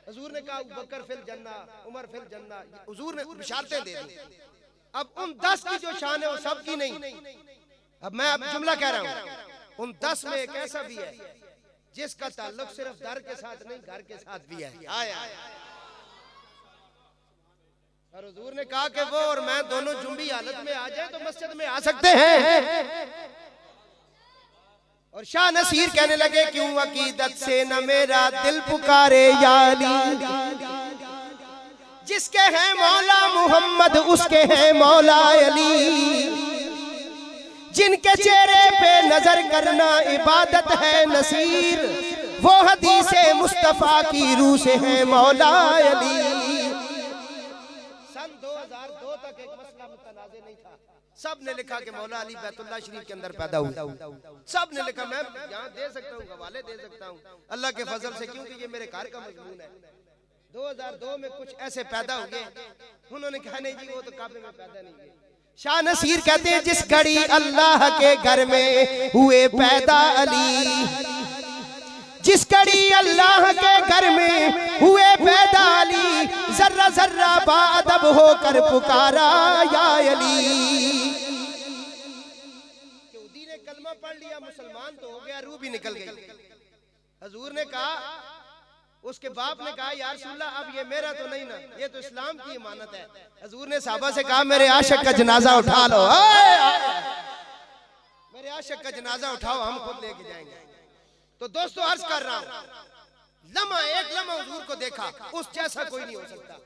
हुजूर ने कहा अबू बकर फिल जन्ना, उमर फिल जन्ना, हुजूर ने बिशारतें दे दी। अब उन 10 की जो शान है वो सब की नहीं। अब मैं अब जुमला कह रहा हूँ, उन 10 में एक ऐसा भी है जिसका ताल्लुक सिर्फ दर के साथ नहीं घर के साथ भी है। और हुजूर ने कहा कि वो और मैं दोनों जुम्बी हालत में आ जाए तो मस्जिद में आ सकते हैं। और शाह नसीर कहने लगे क्यों अकीदत से न मेरा दिल पुकारे या अली, जिसके हैं मौला मोहम्मद उसके हैं मौला अली, जिनके चेहरे पे नजर करना इबादत है नसीर, वो हदीसे मुस्तफा की रूह से है मौला अली। सन 2002 तक एक मसला मुतनाज़े नहीं था। सब ने लिखा कि मौला अली बैतुल्लाह शरीफ के अंदर पैदा हुआ। सब ने लिखा, मैं यहाँ दे सकता हूँ, हवाले दे सकता हूँ अल्लाह के फजल से, क्योंकि ये मेरे घर का मजमून है। 2002 में कुछ ऐसे पैदा हो गए, उन्होंने कहा नहीं जी वो तो काबे में पैदा नहीं हुए। शाह नसीर कहते हैं जिस घड़ी अल्लाह के घर में हुए पैदा अली, जिस घड़ी अल्लाह के घर में हुए पैदा अली, जर्रा जर्रा बाअदब होकर पुकारा या अली। यहूदी ने कलमा पढ़ लिया, मुसलमान तो हो गया, रूह भी निकल गई। हुजूर ने कहा, उसके बाप ने कहा या रसूलल्लाह अब ये मेरा तो नहीं ना, ये तो इस्लाम की इमानत है। हुजूर ने साहबा से कहा मेरे आशिक का जनाजा उठा लो, मेरे आशिक का जनाजा उठाओ, हम खुद लेके जाएंगे। तो दोस्तों अर्ज कर रहा हूं, लम्हा एक लम्हा हुजूर को देखा, उस जैसा कोई नहीं हो सकता।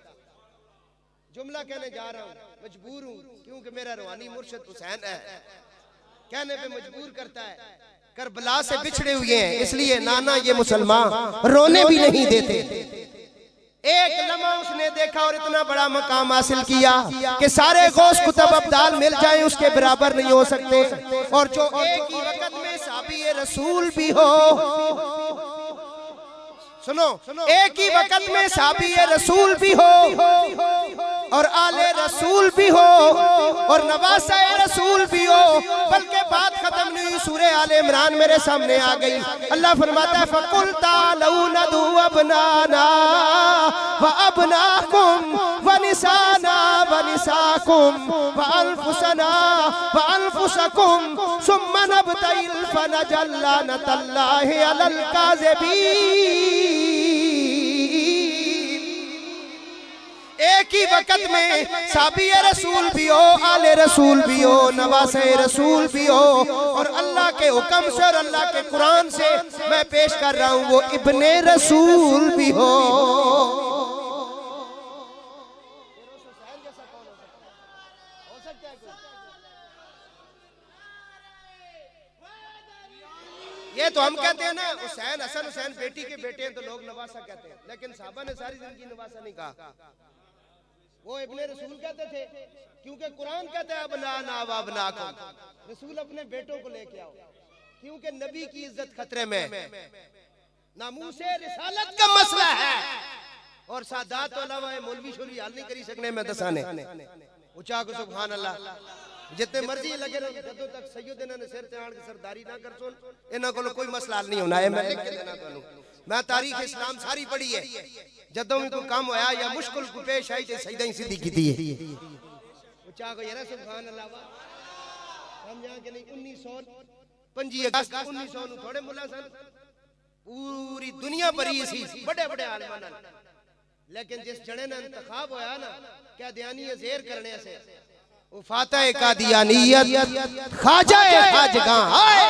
जुमला कहने जा रहा हूं, मजबूर हूं क्योंकि मेरा रूहानी मुर्शिद हुसैन है, कहने पे मजबूर करता है। करबला से बिछड़े हुए हैं, इसलिए नाना ये मुसलमान रोने भी नहीं देते। एक लम्हा उसने देखा और इतना बड़ा मकाम हासिल किया कि सारे गौस कुतुब अब्दाल मिल जाएं उसके बराबर नहीं हो सकते। और जो एक ही वक्त में साहबी रसूल भी हो, सुनो, एक ही वक्त में साहबी रसूल भी हो और आले रसूल भी हो और नवासा रसूल भी हो, बल्कि बात खत्म नहीं हुई, सूरे आले इमरान मेरे सामने आ गई। अल्लाह फरमाता है फकुल तालू नदू अबनाना व अबनाकुम व निसाना व निसाकुम व अनफुसना व अनफुसकुम सुम्मा नबतइल फनजल लानतल्लाहि अलल काज़िबीन। एक ही वक्त में साबी रसूल भी हो, आले रसूल भी हो, नवासे रसूल भी हो और अल्लाह के हुक्म से और अल्लाह के कुरान से मैं पेश कर रहा हूं वो इब्ने रसूल भी हो। ये तो हम कहते हैं ना हुसैन हसन हुसैन बेटी के बेटे हैं तो लोग नवासा कहते हैं, लेकिन साहबा ने सारी जिंदगी नवासा नहीं कहा, वो इब्ने रसूल कहते थे, क्योंकि कुरान कहता है अबनाना व अबनाकुम, रसूल अपने बेटों को लेके आओ, क्योंकि नबी की इज्जत खतरे में, नामूसे रिसालत का मसला है और सादात उलमा मौलवी शोली हल नहीं करी सकने में दसाने ऊंचा को सुभान अल्लाह। जितने मर्जी लगे रहो जदों तक सैयदना ने सिर ते आण के सरदारी ना कर सुन इन्हां कोल कोई मसला हल नहीं होना है। मैं लिख के देना तुहानू, मैं तारीख इस्लाम सारी पढ़ी है, जदों भी कोई काम होया या मुश्किल को पेश आई ते सजदा ही सीधी कीती है। ऊंचा को यार सुभान अल्लाह। समझा कि नहीं 1925 अगस्त 1900 नु थोड़े मुल्ला सन, पूरी दुनिया भरी सी बड़े बड़े आलिमां नाल, लेकिन जिस जड़े ना इंतखाब होया ना क्या दयानी अज़ेर करने से वो फातह कादियानियत ख्वाजा खाजगा हाय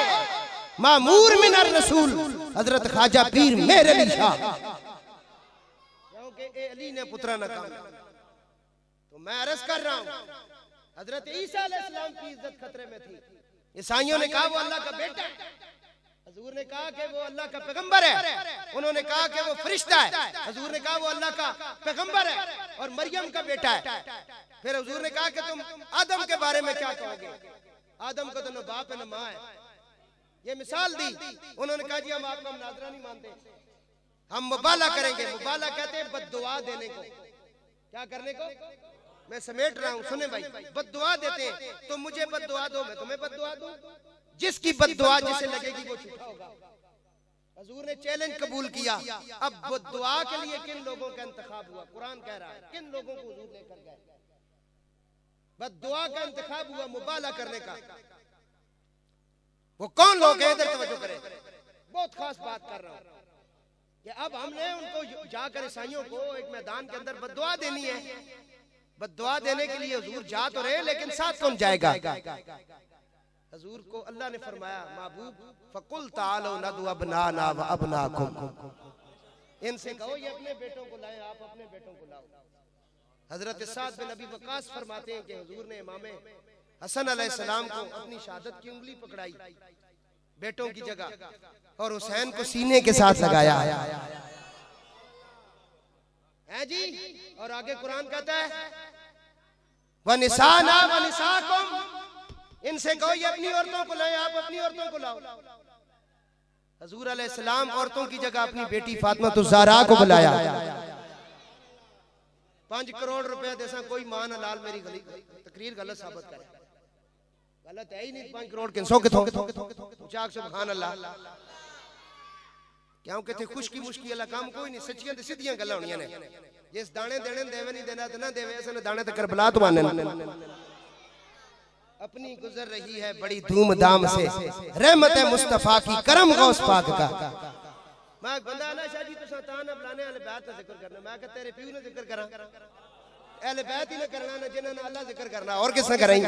मामूर मिनर रसूल हजरत ख्वाजा पीर मेरे अली शाह, क्योंकि ए अली ने पुत्रा न काम। तो मैं अर्ज कर रहा हूं हजरत ईसा अलैहिस्सलाम की इज्जत खतरे में थी। ईसाइयों ने कहा वो अल्लाह का बेटा है, हजूर ने कहा कि वो अल्लाह का पैगंबर है, उन्होंने कहा कि वो फरिश्ता है, हजूर ने कहा वो अल्लाह का पैगंबर है और मरियम का बेटा है। फिर हजूर ने कहा कि तुम आदम के बारे में क्या कहोगे, आदम को तो न बाप है न माँ है। ये मिसाल दी, उन्होंने कहा जी हम आपका मुनाजरा नहीं मानते, हम मुबाला करेंगे। मुबाला कहते हैं बद्दुआ देने को, क्या करने को, मैं समेट रहा हूँ सुने भाई, बद्दुआ देते हैं, तुम मुझे बद्दुआ दो मैं तुम्हें बद्दुआ दूं, जिसकी बद्दुआ जिसे लगेगी वो झूठा होगा। हजूर ने चैलेंज कबूल किया। अब बद्दुआ के लिए किन लोगों का इंतखाब हुआ, कुरान कह रहा है किन लोगों को हजूर लेकर गए, बद्दुआ का इंतखाब हुआ मुबाला करने का। वो कौन लोग हैं, इधर तवज्जो करें, बहुत खास बात कर रहा हूं कि अब हमने उनको जाकर ईसाइयों को एक मैदान के अंदर बद्दुआ देनी है। बद्दुआ देने के लिए हजूर जा तो रहे लेकिन साथ कौन जाएगा। हजूर को अल्लाह ने फरमाया महबूब फकुल तालो नदु अबनाना व अबनाकुम, इनसे कहो ये अपने बेटों को लाएं, आप अपने बेटों को लाओ। हजरत साद बिन अबी वक्कास फरमाते हैं कि हुजूर ने इमाम हसन अलैहिस्सलाम को अपनी शहादत की उंगली पकड़ाई बेटों की जगह और हुसैन को सीने के साथ लगाया है जी। और आगे कुरान कहता है वनिसाना वनिसाकुम, इनसे कहो ये अपनी औरतों को लाएं, आप अपनी औरतों को लाओ। हजूर अलैहिस्सलाम औरतों की जगह अपनी बेटी फातिमा ज़हरा को बुलाया। 5 करोड़ रुपया देसा कोई मान हलाल मेरी तकरीर गलत साबित करे, गलत है ही नहीं। 5 करोड़ किसों के थोके उचाक सुभान अल्लाह, क्योंकि थे खुशकी मुश्की वाला काम कोई नहीं, सच्चियां ते सीधियां गल्लां होणियां ने। जिस दाने देने देवे नहीं देना तो ना देवे, ऐसे दाने ते करबला तो माने अपनी गुजर रही है बड़ी धूमधाम से रहमत मुस्तफा की करम गौस पाक का। मैं बंदा ना शाह जी तुसा तां ना बुलाने वाले बात का जिक्र करना, मैं कह तेरे प्यू ने जिक्र करा अहले बैत ही ना करना ना जिन्होंने अल्लाह जिक्र करना और किसने कराई।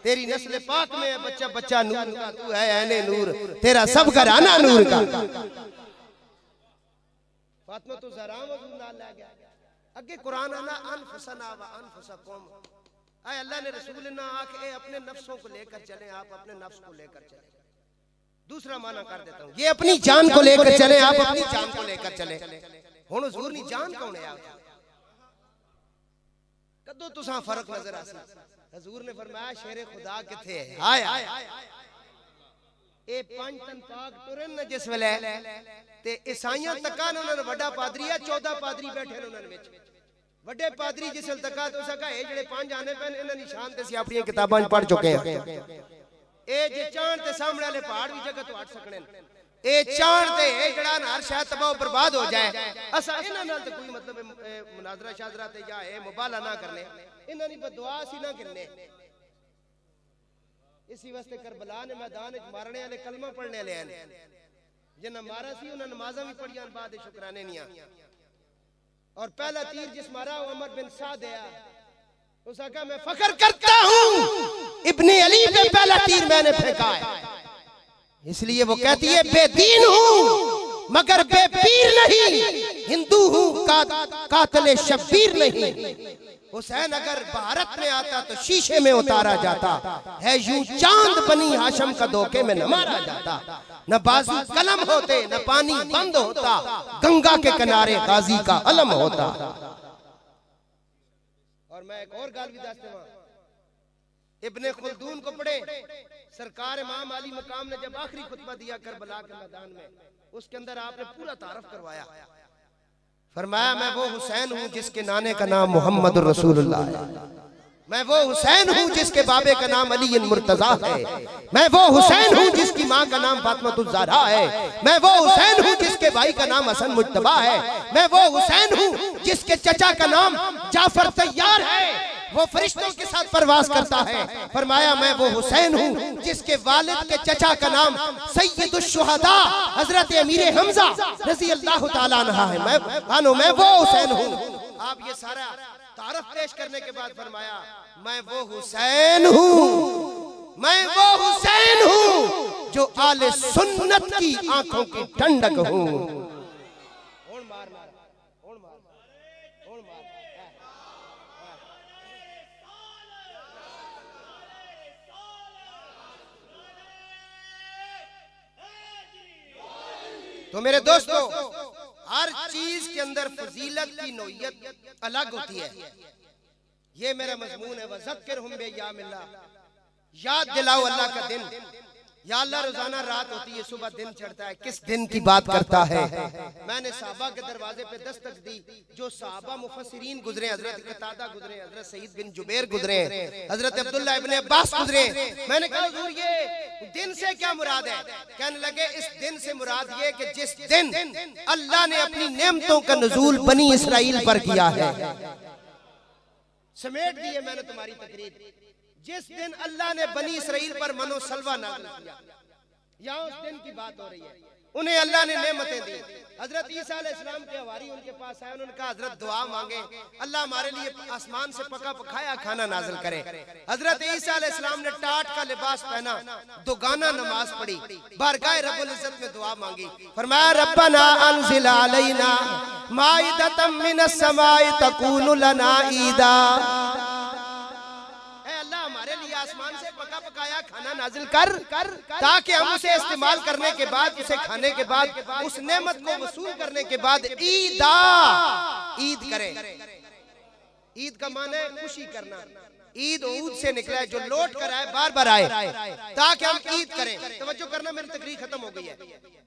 तेरी नस्ल पाक में है बच्चा बच्चा नूर का, तू है ऐने नूर, तेरा सब घराना नूर का। फातिमा तो ज़हरा हुजूर नाल ले गया। अगे कुरान आना अनफुसना व अनफुसकुम, ऐ अल्लाह ने रसूल ना आके अपने नफ्सों को लेकर चले, आप अपने नफ्स को लेकर चले। दूसरा माना कर देता हूं, ये अपनी जान को लेकर चले, आप अपनी जान को लेकर चले। हुण हुजूर दी जान कौन है? कदों तुसां फर्क नजर आसी? हुजूर ने फरमाया शेरे खुदा किथे है? हाय ए पंज तन पाक तुरन न जिस वेले ते ईसाइयां तका उन्हां ने वड्डा पादरी है, 14 पादरी बैठे ने उन्हां विच। वड्डे पादरी जिस वेले तका तो सका ए जेड़े पंज आने पैन इन्हां निशान ते सी अपनी किताबां पढ़ चुके हैं। ए जे चांद ते सामने वाले पहाड़ भी जगह तो हट सकने, ए चांद ते ए जड़ा हर शय तबाह बर्बाद हो जाए, असा इन्हां नाल ते कोई मतलब मुनाजरा शाजरा ते या ए मुबाला ना करने, इन्हां दी बददुआ सी ना करने। इसी वास्ते करबला ने मैदान विच मारने वाले कलमा पढ़ने वाले हैं, जिन्हां मारा सी उन्हां नमाज़ां भी पढ़ियां बाद शुक्राने निया। और पहला तीर जिस मारा वो अमर बिन साद है, उसका कहा मैं फख्र करता हूं इब्ने अली पे पहला तीर मैंने फेंका है। इसलिए वो कहती है बेदीन हूं मगर बेपीर नहीं, हिंदू हूं कातिल शब्बीर नहीं। हुसैन अगर भारत में आता तो शीशे में उतारा जाता है, यूं चांद बनी हाशम का धोखे में न मारा जाता। न बाजू कलम होते न पानी बंद होता, गंगा के किनारे गाजी का अलम होता। और मैं एक और गाल भी दस देवां, इब्ने खुल्दून को पढ़े, सरकार इमाम अली मकाम ने जब आखिरी खुतबा दिया करबला के मैदान में, उसके अंदर आपने पूरा तारफ करवाया। फरमाया मैं वो हुसैन हूं जिसके नाने का नाम मोहम्मद रसूलुल्लाह है, मैं वो हुसैन हूं जिसके बाबे का नाम अली मुर्तजा है, मैं वो हुसैन हूं जिसकी मां का नाम फातिमा ज़हरा है, मैं वो हुसैन हूं जिसके भाई का नाम हसन मुज्तबा है, मैं वो हुसैन हूं जिसके चचा का नाम जाफर तैयार है, वो फरिश्तों के साथ परवाज करता है। फरमाया मैं वो हुसैन हूं जिसके वालिद के चचा का नाम सैयदुश शुहदा हजरत अमीर हमजा रजी अल्लाह ताला अन्हा है। मैं वो हुसैन हूं। आप ये सारा तारफ पेश करने के बाद फरमाया मैं वो हुसैन हूं, मैं वो हुसैन हूं जो आले सुन्नत की आंखों की ठंडक हूं। तो मेरे दोस्तों, हर चीज के अंदर फजीलत की नौयत अलग होती है। ये मेरा मजमून है, वज़क्किरहुम बियौमिल्लाह, याद दिलाओ अल्लाह का दिन। या अल्लाह रोजाना रात होती है, सुबह दिन चढ़ता है, किस दिन की बात करता है। मैंने साहबा के दरवाजे पे दस्तक दी, जो साहबा मुफस्सिरीन गुजरे, हजरत कतादा गुजरे, हजरत सईद बिन जुबैर गुजरे, हजरत अब्दुल्लाह इब्ने अब्बास गुजरे। मैंने कहा हुजूर ये दिन से क्या मुराद है? कहने लगे इस दिन से मुराद ये कि जिस दिन अल्लाह ने अपनी नेमतों का नुज़ूल बनी इसराइल पर किया है। समेट दिए मैंने तुम्हारी तकरीर, जिस दिन अल्लाह ने बनी इसराइल पर मनो सलवा नाज़िल किया, यहाँ उस दिन की बात हो रही है। उन्हें अल्लाह ने नेमतें दी। हजरत ईसा अलैहिस्सलाम के हवारी उनके पास आए, उन्होंने कहा हजरत दुआ मांगे, अल्लाह हमारे लिए आसमान से पका पकाया खाना नाज़िल करे। हजरत ईसा अलैहिस्सलाम ने टाट का लिबास पहना, दुगाना नमाज पढ़ी, बारगाह रब्बुल इज्जत में दुआ मांगी। फरमाया रब्बना अनज़िल अलैना माइदतम मिनस समाई तकूनु लना ईदा, आसमान से पका पकाया खाना नाजिल कर ताकि हम उसे इस्तेमाल करने के बाद, उसे खाने के बाद, उस नेमत को वसूल करने के बाद ईदा, ईद करें। ईद का माना है खुशी करना। ईद ऊद से निकला है, जो लौट कर आए बार बार आए, ताकि हम ईद करें। तवज्जो करना, मेरी तकरीर खत्म हो गई है।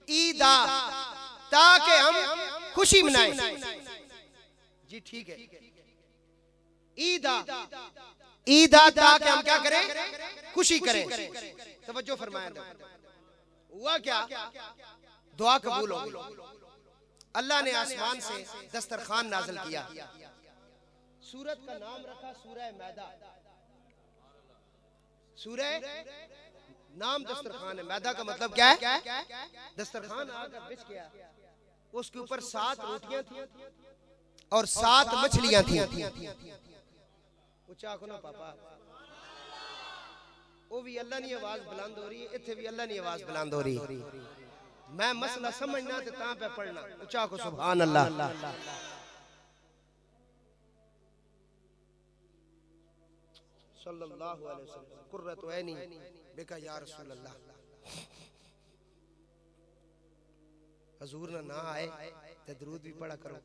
ईदा ताकि हम खुशी मनाएं। जी ठीक है। ईदा ईदा ताकि हम क्या करें? खुशी करें। तवज्जो फरमाया। हुआ क्या? दुआ कबूल हो गई। अल्लाह ने आसमान से दस्तरखान नाज़िल किया। सूरत का नाम रखा सूरह मैदा। सूरह नाम दस्तरखान है। मैदा का मतलब क्या है? दस्तरखान आकर बिछ गया, उसके ऊपर 7 रोटियां थी, और 7 मछलियां थी। ऊंचा ना पापा, वो भी अल्लाह की आवाज बुलंद हो रही है, इत्थे भी अल्लाह की आवाज बुलंद हो रही है। मैं मसला समझना ते तां पे पढ़ना। ऊंचा को सुभान अल्लाह। सल्लल्लाहु अलैहि वसल्लम कुर्रतु ऐनी बिका या रसूल अल्लाह। हजूर ना आए ते दरूद भी पढ़ा करो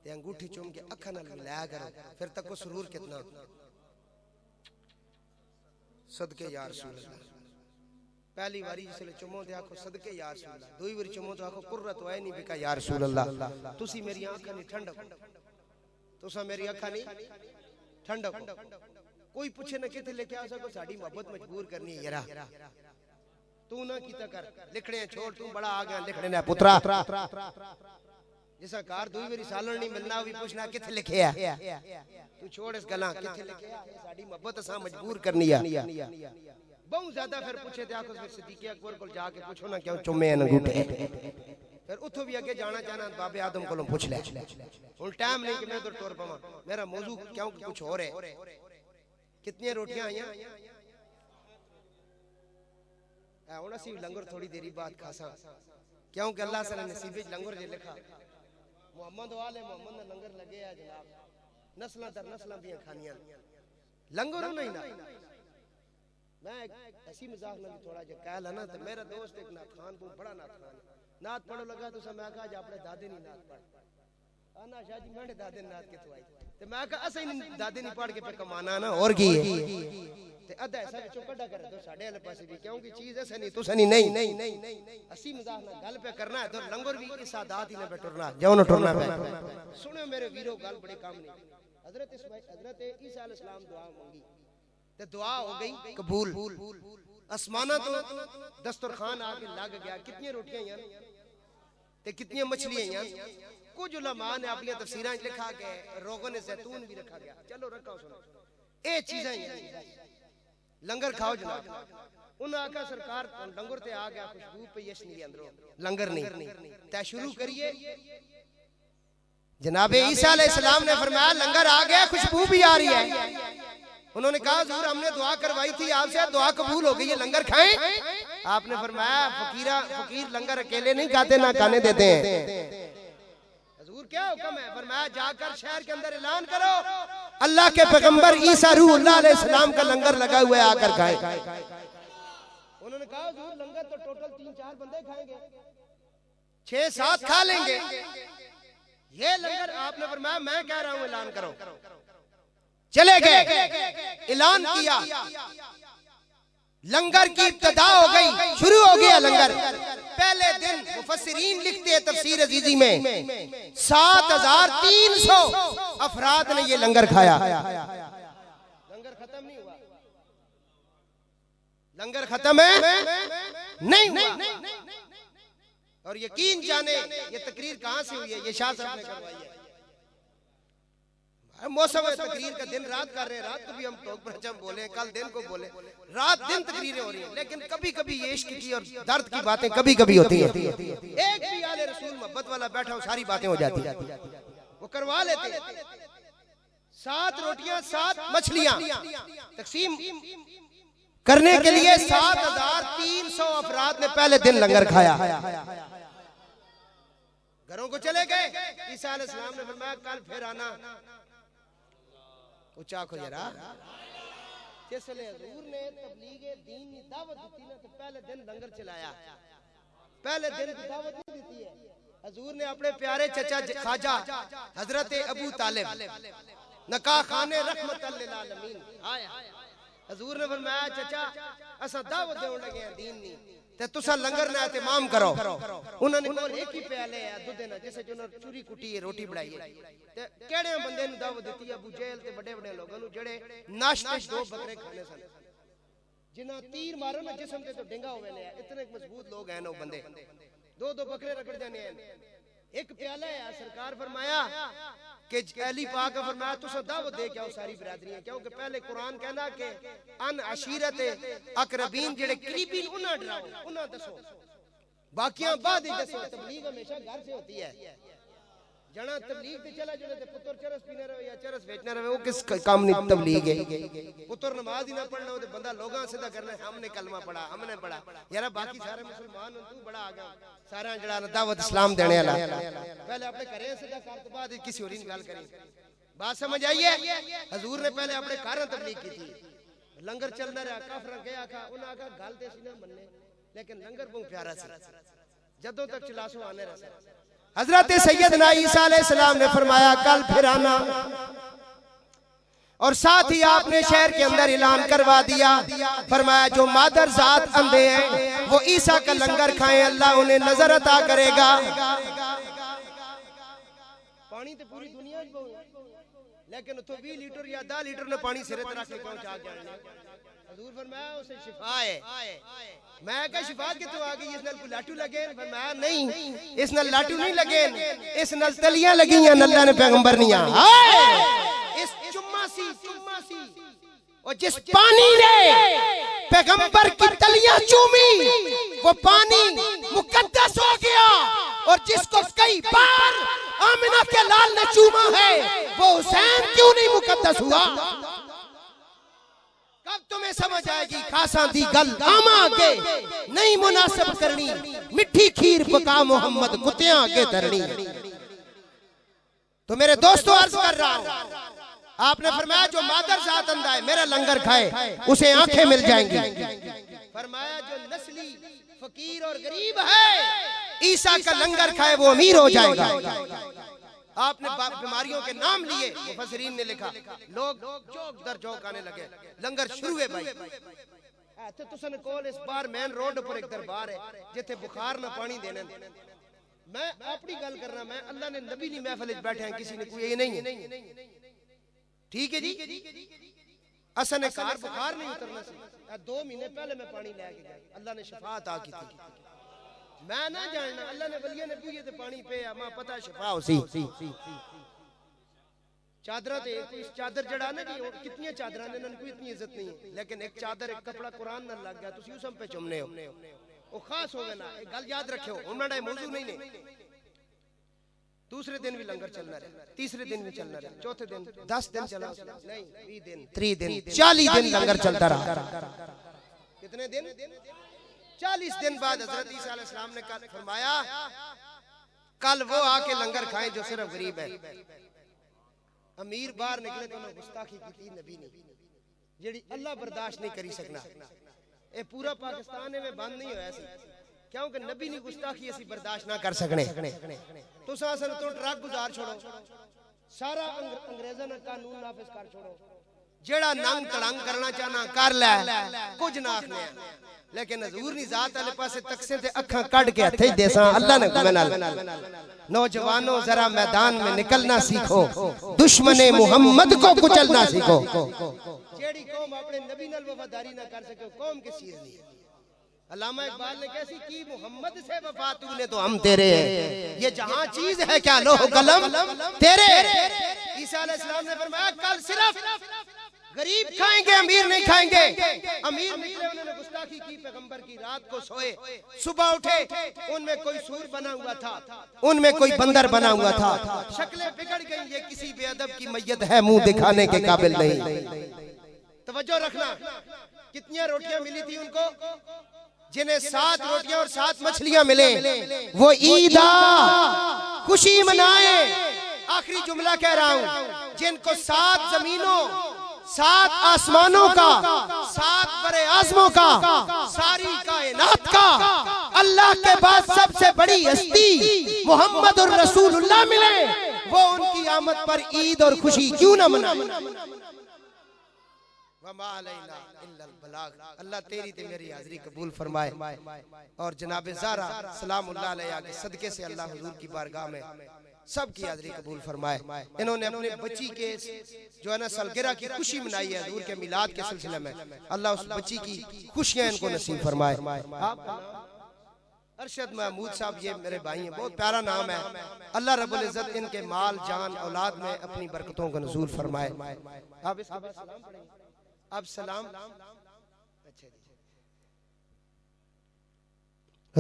ते अंगूठी चूम के अखा नाल मिलाया करो, फिर तक को सुरूर कितना। सदके या रसूल अल्लाह। पहली बारी जिसले चुमो ते आखो सदके या रसूल अल्लाह, दूई बारी चुमो तो आखो कुर्रतु ऐनी बिका या रसूल अल्लाह। तुसी मेरी आंखां नहीं ठंडक, तुसा मेरी आंखां नहीं ठंडक। कोई पूछे ना किथे लेके आ सको, साडी मोहब्बत मजबूर करनी है यारा। तू ना कीता कर, लिखने छोड़, तू बड़ा आ गया लिखने ना पुत्रा। जिसा कार दूई बारी सालन नहीं मिलना, भी पूछना किथे लिखे है। तू छोड़ इस गल्ला, किथे लिखे है, साडी मोहब्बत असा मजबूर करनी है। बहुत ज्यादा फिर पूछे ते आखो फिर सिद्दीक़ अकबर को जाके पूछो ना क्यों चुमे अंगूठे। फिर उतो भी आगे जाना चाहना बाबे आदम को पूछ ले। हुन टाइम नहीं कि मैं उधर टुर पवां, मेरा मौजू क्यों कुछ और है। कितनी रोटियां आईयां हुण असीं लंगर थोड़ी देरी बाद खासा, क्योंकि अल्लाह से नसीब विच लंगर जे लिखा। मोहम्मद वाले मोहम्मद दा लंगर लगे है जनाब, नस्लां दर नस्लां भी खानियां लंगर नहीं ना। मैं ऐसी मजाक में थोड़ा जो कह ला ना, तो मेरा दोस्त एक नात खान को बड़ा नात खान नात पढ़ो लगा तो मैं कहा अपने दादे नहीं नात पढ़ आना शाह जी मेरे दादे नात के तो आई ते मैं कहा असई दादे नहीं पढ़ के पे कमाना ना और की है ते अद्धा ऐसा विचों कड्डा कर दो साडे वाले पासे भी, क्योंकि चीज ऐसे नहीं तुसा नहीं असी मजाक ना गल पे करना है तो लंगर भी इस आदात ही ना पे टुरना जाओ ना टुरना पे। सुनो मेरे वीरो गल बड़े काम नहीं। हजरत ईसा अलैहिस्सलाम दुआ मांगी ते दुआ हो गई कबूल। आसमाना तो दस्तरखान आके लग गया। कितनी रोटियां यार ते कितनी मछलियां यार। कुछ उलमा ने अपनी तफसीरां लिखा के रोगन जैतून भी रखा गया। चलो रखा सुनो ए चीजें लंगर खाओ जनाब। उन्हें आखा सरकार लंगर ते आ गया, खुशबू पे यशनी के अंदरों लंगर नहीं तय शुरू करिए। जनाब ईसा अलैहिस्सलाम ने फरमाया लंगर आ गया, खुशबू भी आ रही है। उन्होंने कहा हुजूर हमने दुआ करवाई थी आपसे, दुआ कबूल हो गई है, लंगर खाएं। आपने फरमाया फकीर लंगर अकेले नहीं खाते ना खाने देते हैं। हुजूर क्या हुक्म है? फरमाया जाकर शहर के अंदर ऐलान करो अल्लाह के पैगंबर ईसा रूहुल्लाह अलैहिस्सलाम का लंगर लगा हुआ है, आकर खाएं। उन्होंने कहा हुजूर लंगर तो टोटल 3-4 बंदे खाएंगे, 6-7 खा लेंगे। ये लंगर आपने फरमाया मैं कह रहा हूं ऐलान करो। चले गए, ऐलान किया, लंगर की इब्तिदा हो गई, शुरू हो गया लंगर। पहले दिन मुफस्सिरीन लिखते हैं तफसीर अजीजी में 7300 अफराद ने ये लंगर खाया। लंगर खत्म नहीं हुआ, लंगर खत्म है नहीं हुआ। और यकीन जाने ये तकरीर कहां से हुई है? ये शाह साहब ने करवाई है। मौसम तकरीर का दिन रात कर रहे हैं, रात को भी हम तो बोले, कल दिन को बोले, रात दिन तकरीरें हो रही हैं। लेकिन कभी कभी ये इश्क की और दर्द की बातें कभी कभी होती हैं। एक भी आले रसूल मोहब्बत वाला बैठा हो सारी बातें हो जाती हैं, वो करवा लेते हैं। 7 रोटियां 7 मछलियां तकसीम करने के लिए 7300 अफराद ने पहले दिन लंगर खाया। घरों को चले गए। ईसा अलैहिस्सलाम ने फरमाया कल फिर आना। ऊंचा को जरा जिसले हुजूर ने तबलीग दीन की दावत दी ना तो पहले दिन लंगर चलाया। पहले दिन की दावत नहीं दी है। हुजूर ने अपने प्यारे चचा ख्वाजा हजरत अबू तालिब नकाह खाने रहमतल लिल आलमीन आया। हुजूर ने फरमाया चचा असा दावत देने लगे हैं दीन नी ते तुसा लंगर ना एहतमाम करो। उन्होंने कोल एक ही प्याले है दूध ना जिसे जो चूरी कुटी है रोटी बनाई है ते केड़े बंदे नु दावत दी है? अबू जहल ते बड़े बड़े लोगां नु जेड़े नाश्ते 2 बकरे खाने सन, जिन्ना तीर मारो ना जिस्म ते तो डिंगा होवे ले। इतने मजबूत लोग हैं वो बंदे, 2-2 बकरे रगड़ जाने हैं। एक प्याला है। सरकार फरमाया कि अली पाक ने फरमाया तुसा दावत दे के आओ सारी बरादरी, क्योंकि पहले कुरान कहना कि अन अशीरत अकरबीन जेड़े करीबी उन्हां डराओ, उन्हां दसो, बाकियां बाद ही दसो। तबलीग हमेशा घर से होती है। जना तबलीग ते चला जुड़े ते पुत्र चरस पीने रहे या चरस बेचने रहे, वो किस काम नहीं तबलीग है। पुत्र नमाज ही ना पढ़ना हो तो बंदा लोगों से करना, हमने कलमा पढ़ा, हमने पढ़ा, यार बाकी सारे मुसलमान तू बड़ा आ गया सारा जड़ा दावत इस्लाम देने वाला, पहले अपने घरे सीधा कर तो बाद किसी और गल करी। बात समझ आई है? हजूर ने पहले अपने घर तबलीग की थी, लंगर चलता रहा, काफर गया आखा उन्हें आखा गल ते सी ना मन्ने, लेकिन लंगर बहुत प्यारा सी, जदों तक चलासो आने रहा। हजरत सैयदना ईसा अलैहिस्सलाम ने फरमाया कल फिर आना, और साथ ही आपने शहर के अंदर ऐलान करवा दिया, फरमाया जो मादर जात अंधे हैं वो ईसा का लंगर खाएं, अल्लाह उन्हें नजर अता करेगा। पानी तो पूरी दुनिया लेकिन तो 20 लीटर या 10 लीटर ने पानी सिरे तरह के पहुंचा जाने। हजूर फरमाया उसे शिफा है। मैं कहा शिफा कितों आ गई, इस नाल कोई लाटू लगे? फरमाया नहीं, इस नाल लाटू नहीं लगे, इस नाल तलियां लगियां, अल्लाह ने पैगंबर नहीं इस चुम्मा सी और जिस पानी ने पैगंबर की तलियां चूमी वो पानी मुकद्दस हो गया, और जिसको कई बार आमिना के लाल ने चूमा है वो हुसैन क्यों नहीं मुकद्दस हुआ? कब तुम्हें समझ आएगी खासा दी गल आमा आगे नहीं मुनासिब करनी, मिठी खीर पका मोहम्मद कुत्तियां आगे धरनी। तो मेरे दोस्तों अर्ज कर रहा हूं, आपने फरमाया जो मादर जात अंधा है मेरा लंगर खाए उसे आंखें मिल जाएंगी। फरमाया जो नस्ली फकीर और गरीब है ईसा का लंगर खाए वो अमीर हो जाएगा। आपने बीमारियों के नाम लिए, मुफस्सिरीन ने लिखा, लोग चौक दर चौक आने लगे, लंगर शुरू है भाई। इत्थे तुसन कोल इस बार मेन रोड पर एक दरबार है जिथे बुखार ना पानी देने। मैं अपनी गल करना, मैं अल्लाह ने नबी नी महफिल में बैठे हैं, किसी ने कोई ये नहीं है, ठीक है जी। असन कार बुखार नहीं उतरना सी, 2 महीने पहले मैं पानी लेके गया, अल्लाह ने शिफा अता की थी। मैं ना जानना अल्लाह ने वलिया ने पीए ते पानी पे मां पता शिफा होसी। चादर ते इस चादर जड़ा ना जी, कितनी चादर ने इन्हां कोई इतनी इज्जत नहीं है, लेकिन एक चादर एक कपड़ा कुरान नाल लग गया तुसी उस पे चुमने हो, वो खास होवे ना, एक गल याद रखियो, उन्हां दा मौजू नहीं ने। दूसरे दिन भी लंगर चलना रहा, तीसरे दिन भी चलना रहा, चौथे दिन 10 दिन चला नहीं, 20 दिन, 30 दिन, 40 दिन लंगर चलता रहा। कितने दिन? 40 दिन बाद हजरत ईसा अलैहिस्सलाम ने फरमाया कल वो आके लंगर खाएं जो सिर्फ गरीब है। अमीर बाहर निकले तो उन्हें गुस्ताखी की नबी ने, जेड़ी अल्लाह बर्दाश्त नहीं करी सकना। ये पूरा पाकिस्तान में बंद नहीं होया सी, क्योंकि नबी ने गुस्ताखी ऐसी बर्दाश्त ना कर सकने। तुस असल तो ट्रक गुजार छोड़ो, सारा अंग्रेज़ां ने कानून नाफिज कर छोड़ो, जेड़ा नंग तड़ंग करना चाहना कर ले, कुछ ना आखने, लेकिन हजूर नी जात वाले पासे तकसे ते अखां कट के हथे देसा अल्लाह ने हुक्म नाल। नौजवानों जरा मैदान में निकलना सीखो, दुश्मने मोहम्मद को कुचलना सीखो। जेड़ी कौम अपने नबी नाल वफादारी ना कर सके कौम के चीज नहीं। अल्लामा इकबाल ने कैसी की, मोहम्मद से वफा तूने तो हम तेरे हैं, ये जहां चीज है क्या लोह कलम तेरे। ईसा अलैहिस्सलाम ने फरमाया कल सिर्फ गरीब खाएंगे, अमीर नहीं खाएंगे। अमीर निकले उन्होंने गुस्ताखी की पैगंबर की, रात को सोए, सुबह उठे उनमें कोई सूर बना हुआ था, उनमें कोई बंदर बना हुआ था, शक्लें बिगड़ गई, ये किसी बेअदब की मैयत है, मुंह दिखाने के काबिल नहीं। तवज्जो रखना, कितनी रोटियां मिली थी उनको? जिन्हें 7 रोटियां और 7 मछलियां मिले वो ईदा खुशी मनाए। आखिरी जुमला कह रहा हूं, जिनको 7 जमीनों 7 आसमानों का 7 बड़े आज़मों का सारी कायनात का अल्लाह के बाद सबसे बड़ी हस्ती मोहम्मद और रसूलुल्लाह मिले, वो उनकी आमद पर ईद और खुशी क्यों ना मनाए। अल्लाह तेरी ते मेरी हाजिरी कबूल फरमाए, और जनाब ज़हरा सलामुल्लाह अलैहा के सदके से अल्लाह हुजूर की बारगाह में सब की हाजिरी कबूल फरमाए। इन्होंने अपने बच्ची के जो है ना सालगिरह की खुशी मनाई है हुजूर के मिलाद के सिलसिले में, अल्लाह उस बच्ची की खुशियां इनको नसीब फरमाए। अरशद महमूद साहब ये मेरे भाई हैं, बहुत प्यारा नाम है। अल्लाह रब्बुल इज्जत इनके माल जान औलाद में अपनी बरकतों का नज़ूल फरमाए। अब सलाम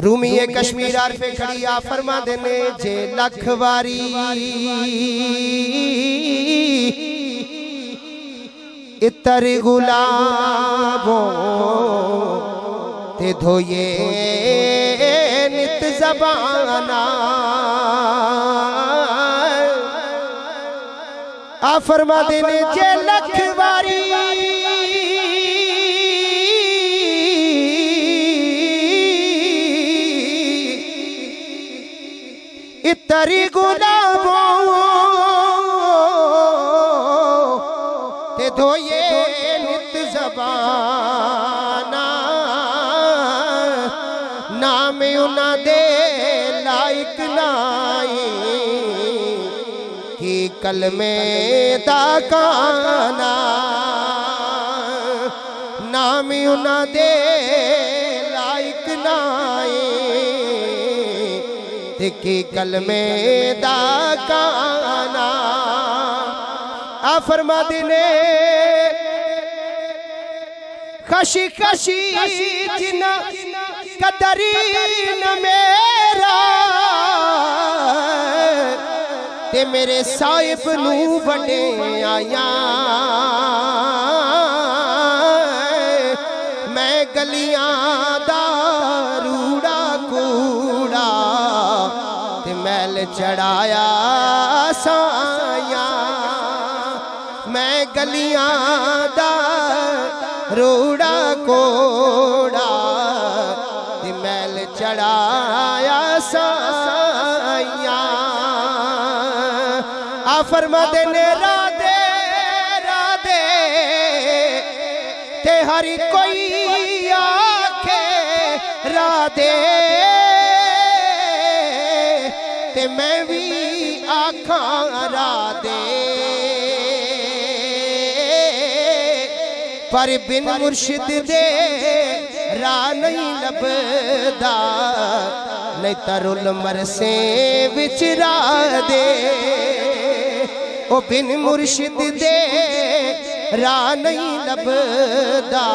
रूमी कश्मीर आरफे खड़ी आ फरमा देने जे लख वारी इतर गुलाबों ते धोये नित ज़बाना आ फरमा देने जे लख वारी इतरी गुलाबों ते धोये नित ज़बाना नाम उना दे लाइक नाई कि कलमे दा गाना नाम उना दे लाइक नाई कि कलमे दा गाना आ फरमा दिने खशी खशी जिना कदरी न मेरा ते मेरे साहिब नू वडे आया मैं गलियां दा रूड़ा कूड़ा ते मैल चढ़ाया साया मैं गलियां दा रूड़ा कोड़ा ते मैल चढ़ाया साया आ फरमा देने राधे राधे ते हर कोई आखे राधे ते मैं भी आखा राधे पर बिन मुर्शिद दे राह नहीं लभदा नहीं तरुल मरसे विच राधे ओ बिन मुर्शिद दे राह नहीं लभदा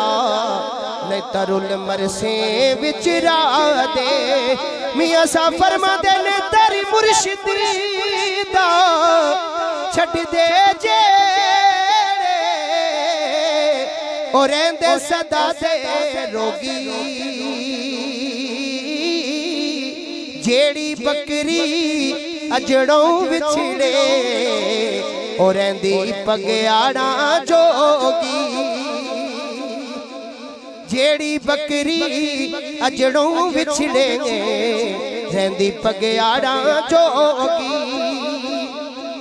नहीं तरुल मरसे विच राधे मियां सा फरमा देने तेरी मुर्शिदी दा छड़ दे जे और रहंदे सदा दे रोगी जेड़ी बकरी अजड़ों विछड़े और रहंदी पगयाड़ा जोगी जेड़ी बकरी अजड़ों विछड़े रहंदी पगयाड़ा जोगी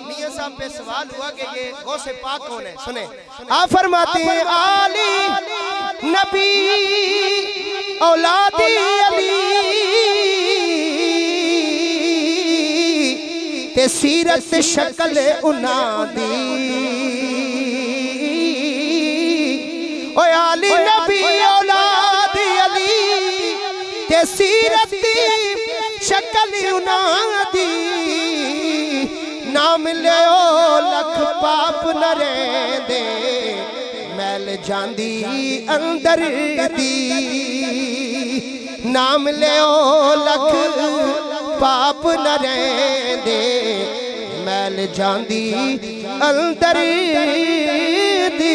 मियां साहब पे सवाल हुआ कि ये गौसे पाक कौन है सुने आ फरमाते हैं आली नबी औलादी अली ते सीरत शक्ल उना दी ओ आली नबी औलादी अली ते सीरत शक्ल उना दी नाम लियो लख पाप न रेंदे मैल जांदी अंदर दी नाम लियो लख पाप न रेंदे मैल जांदी अंदर दी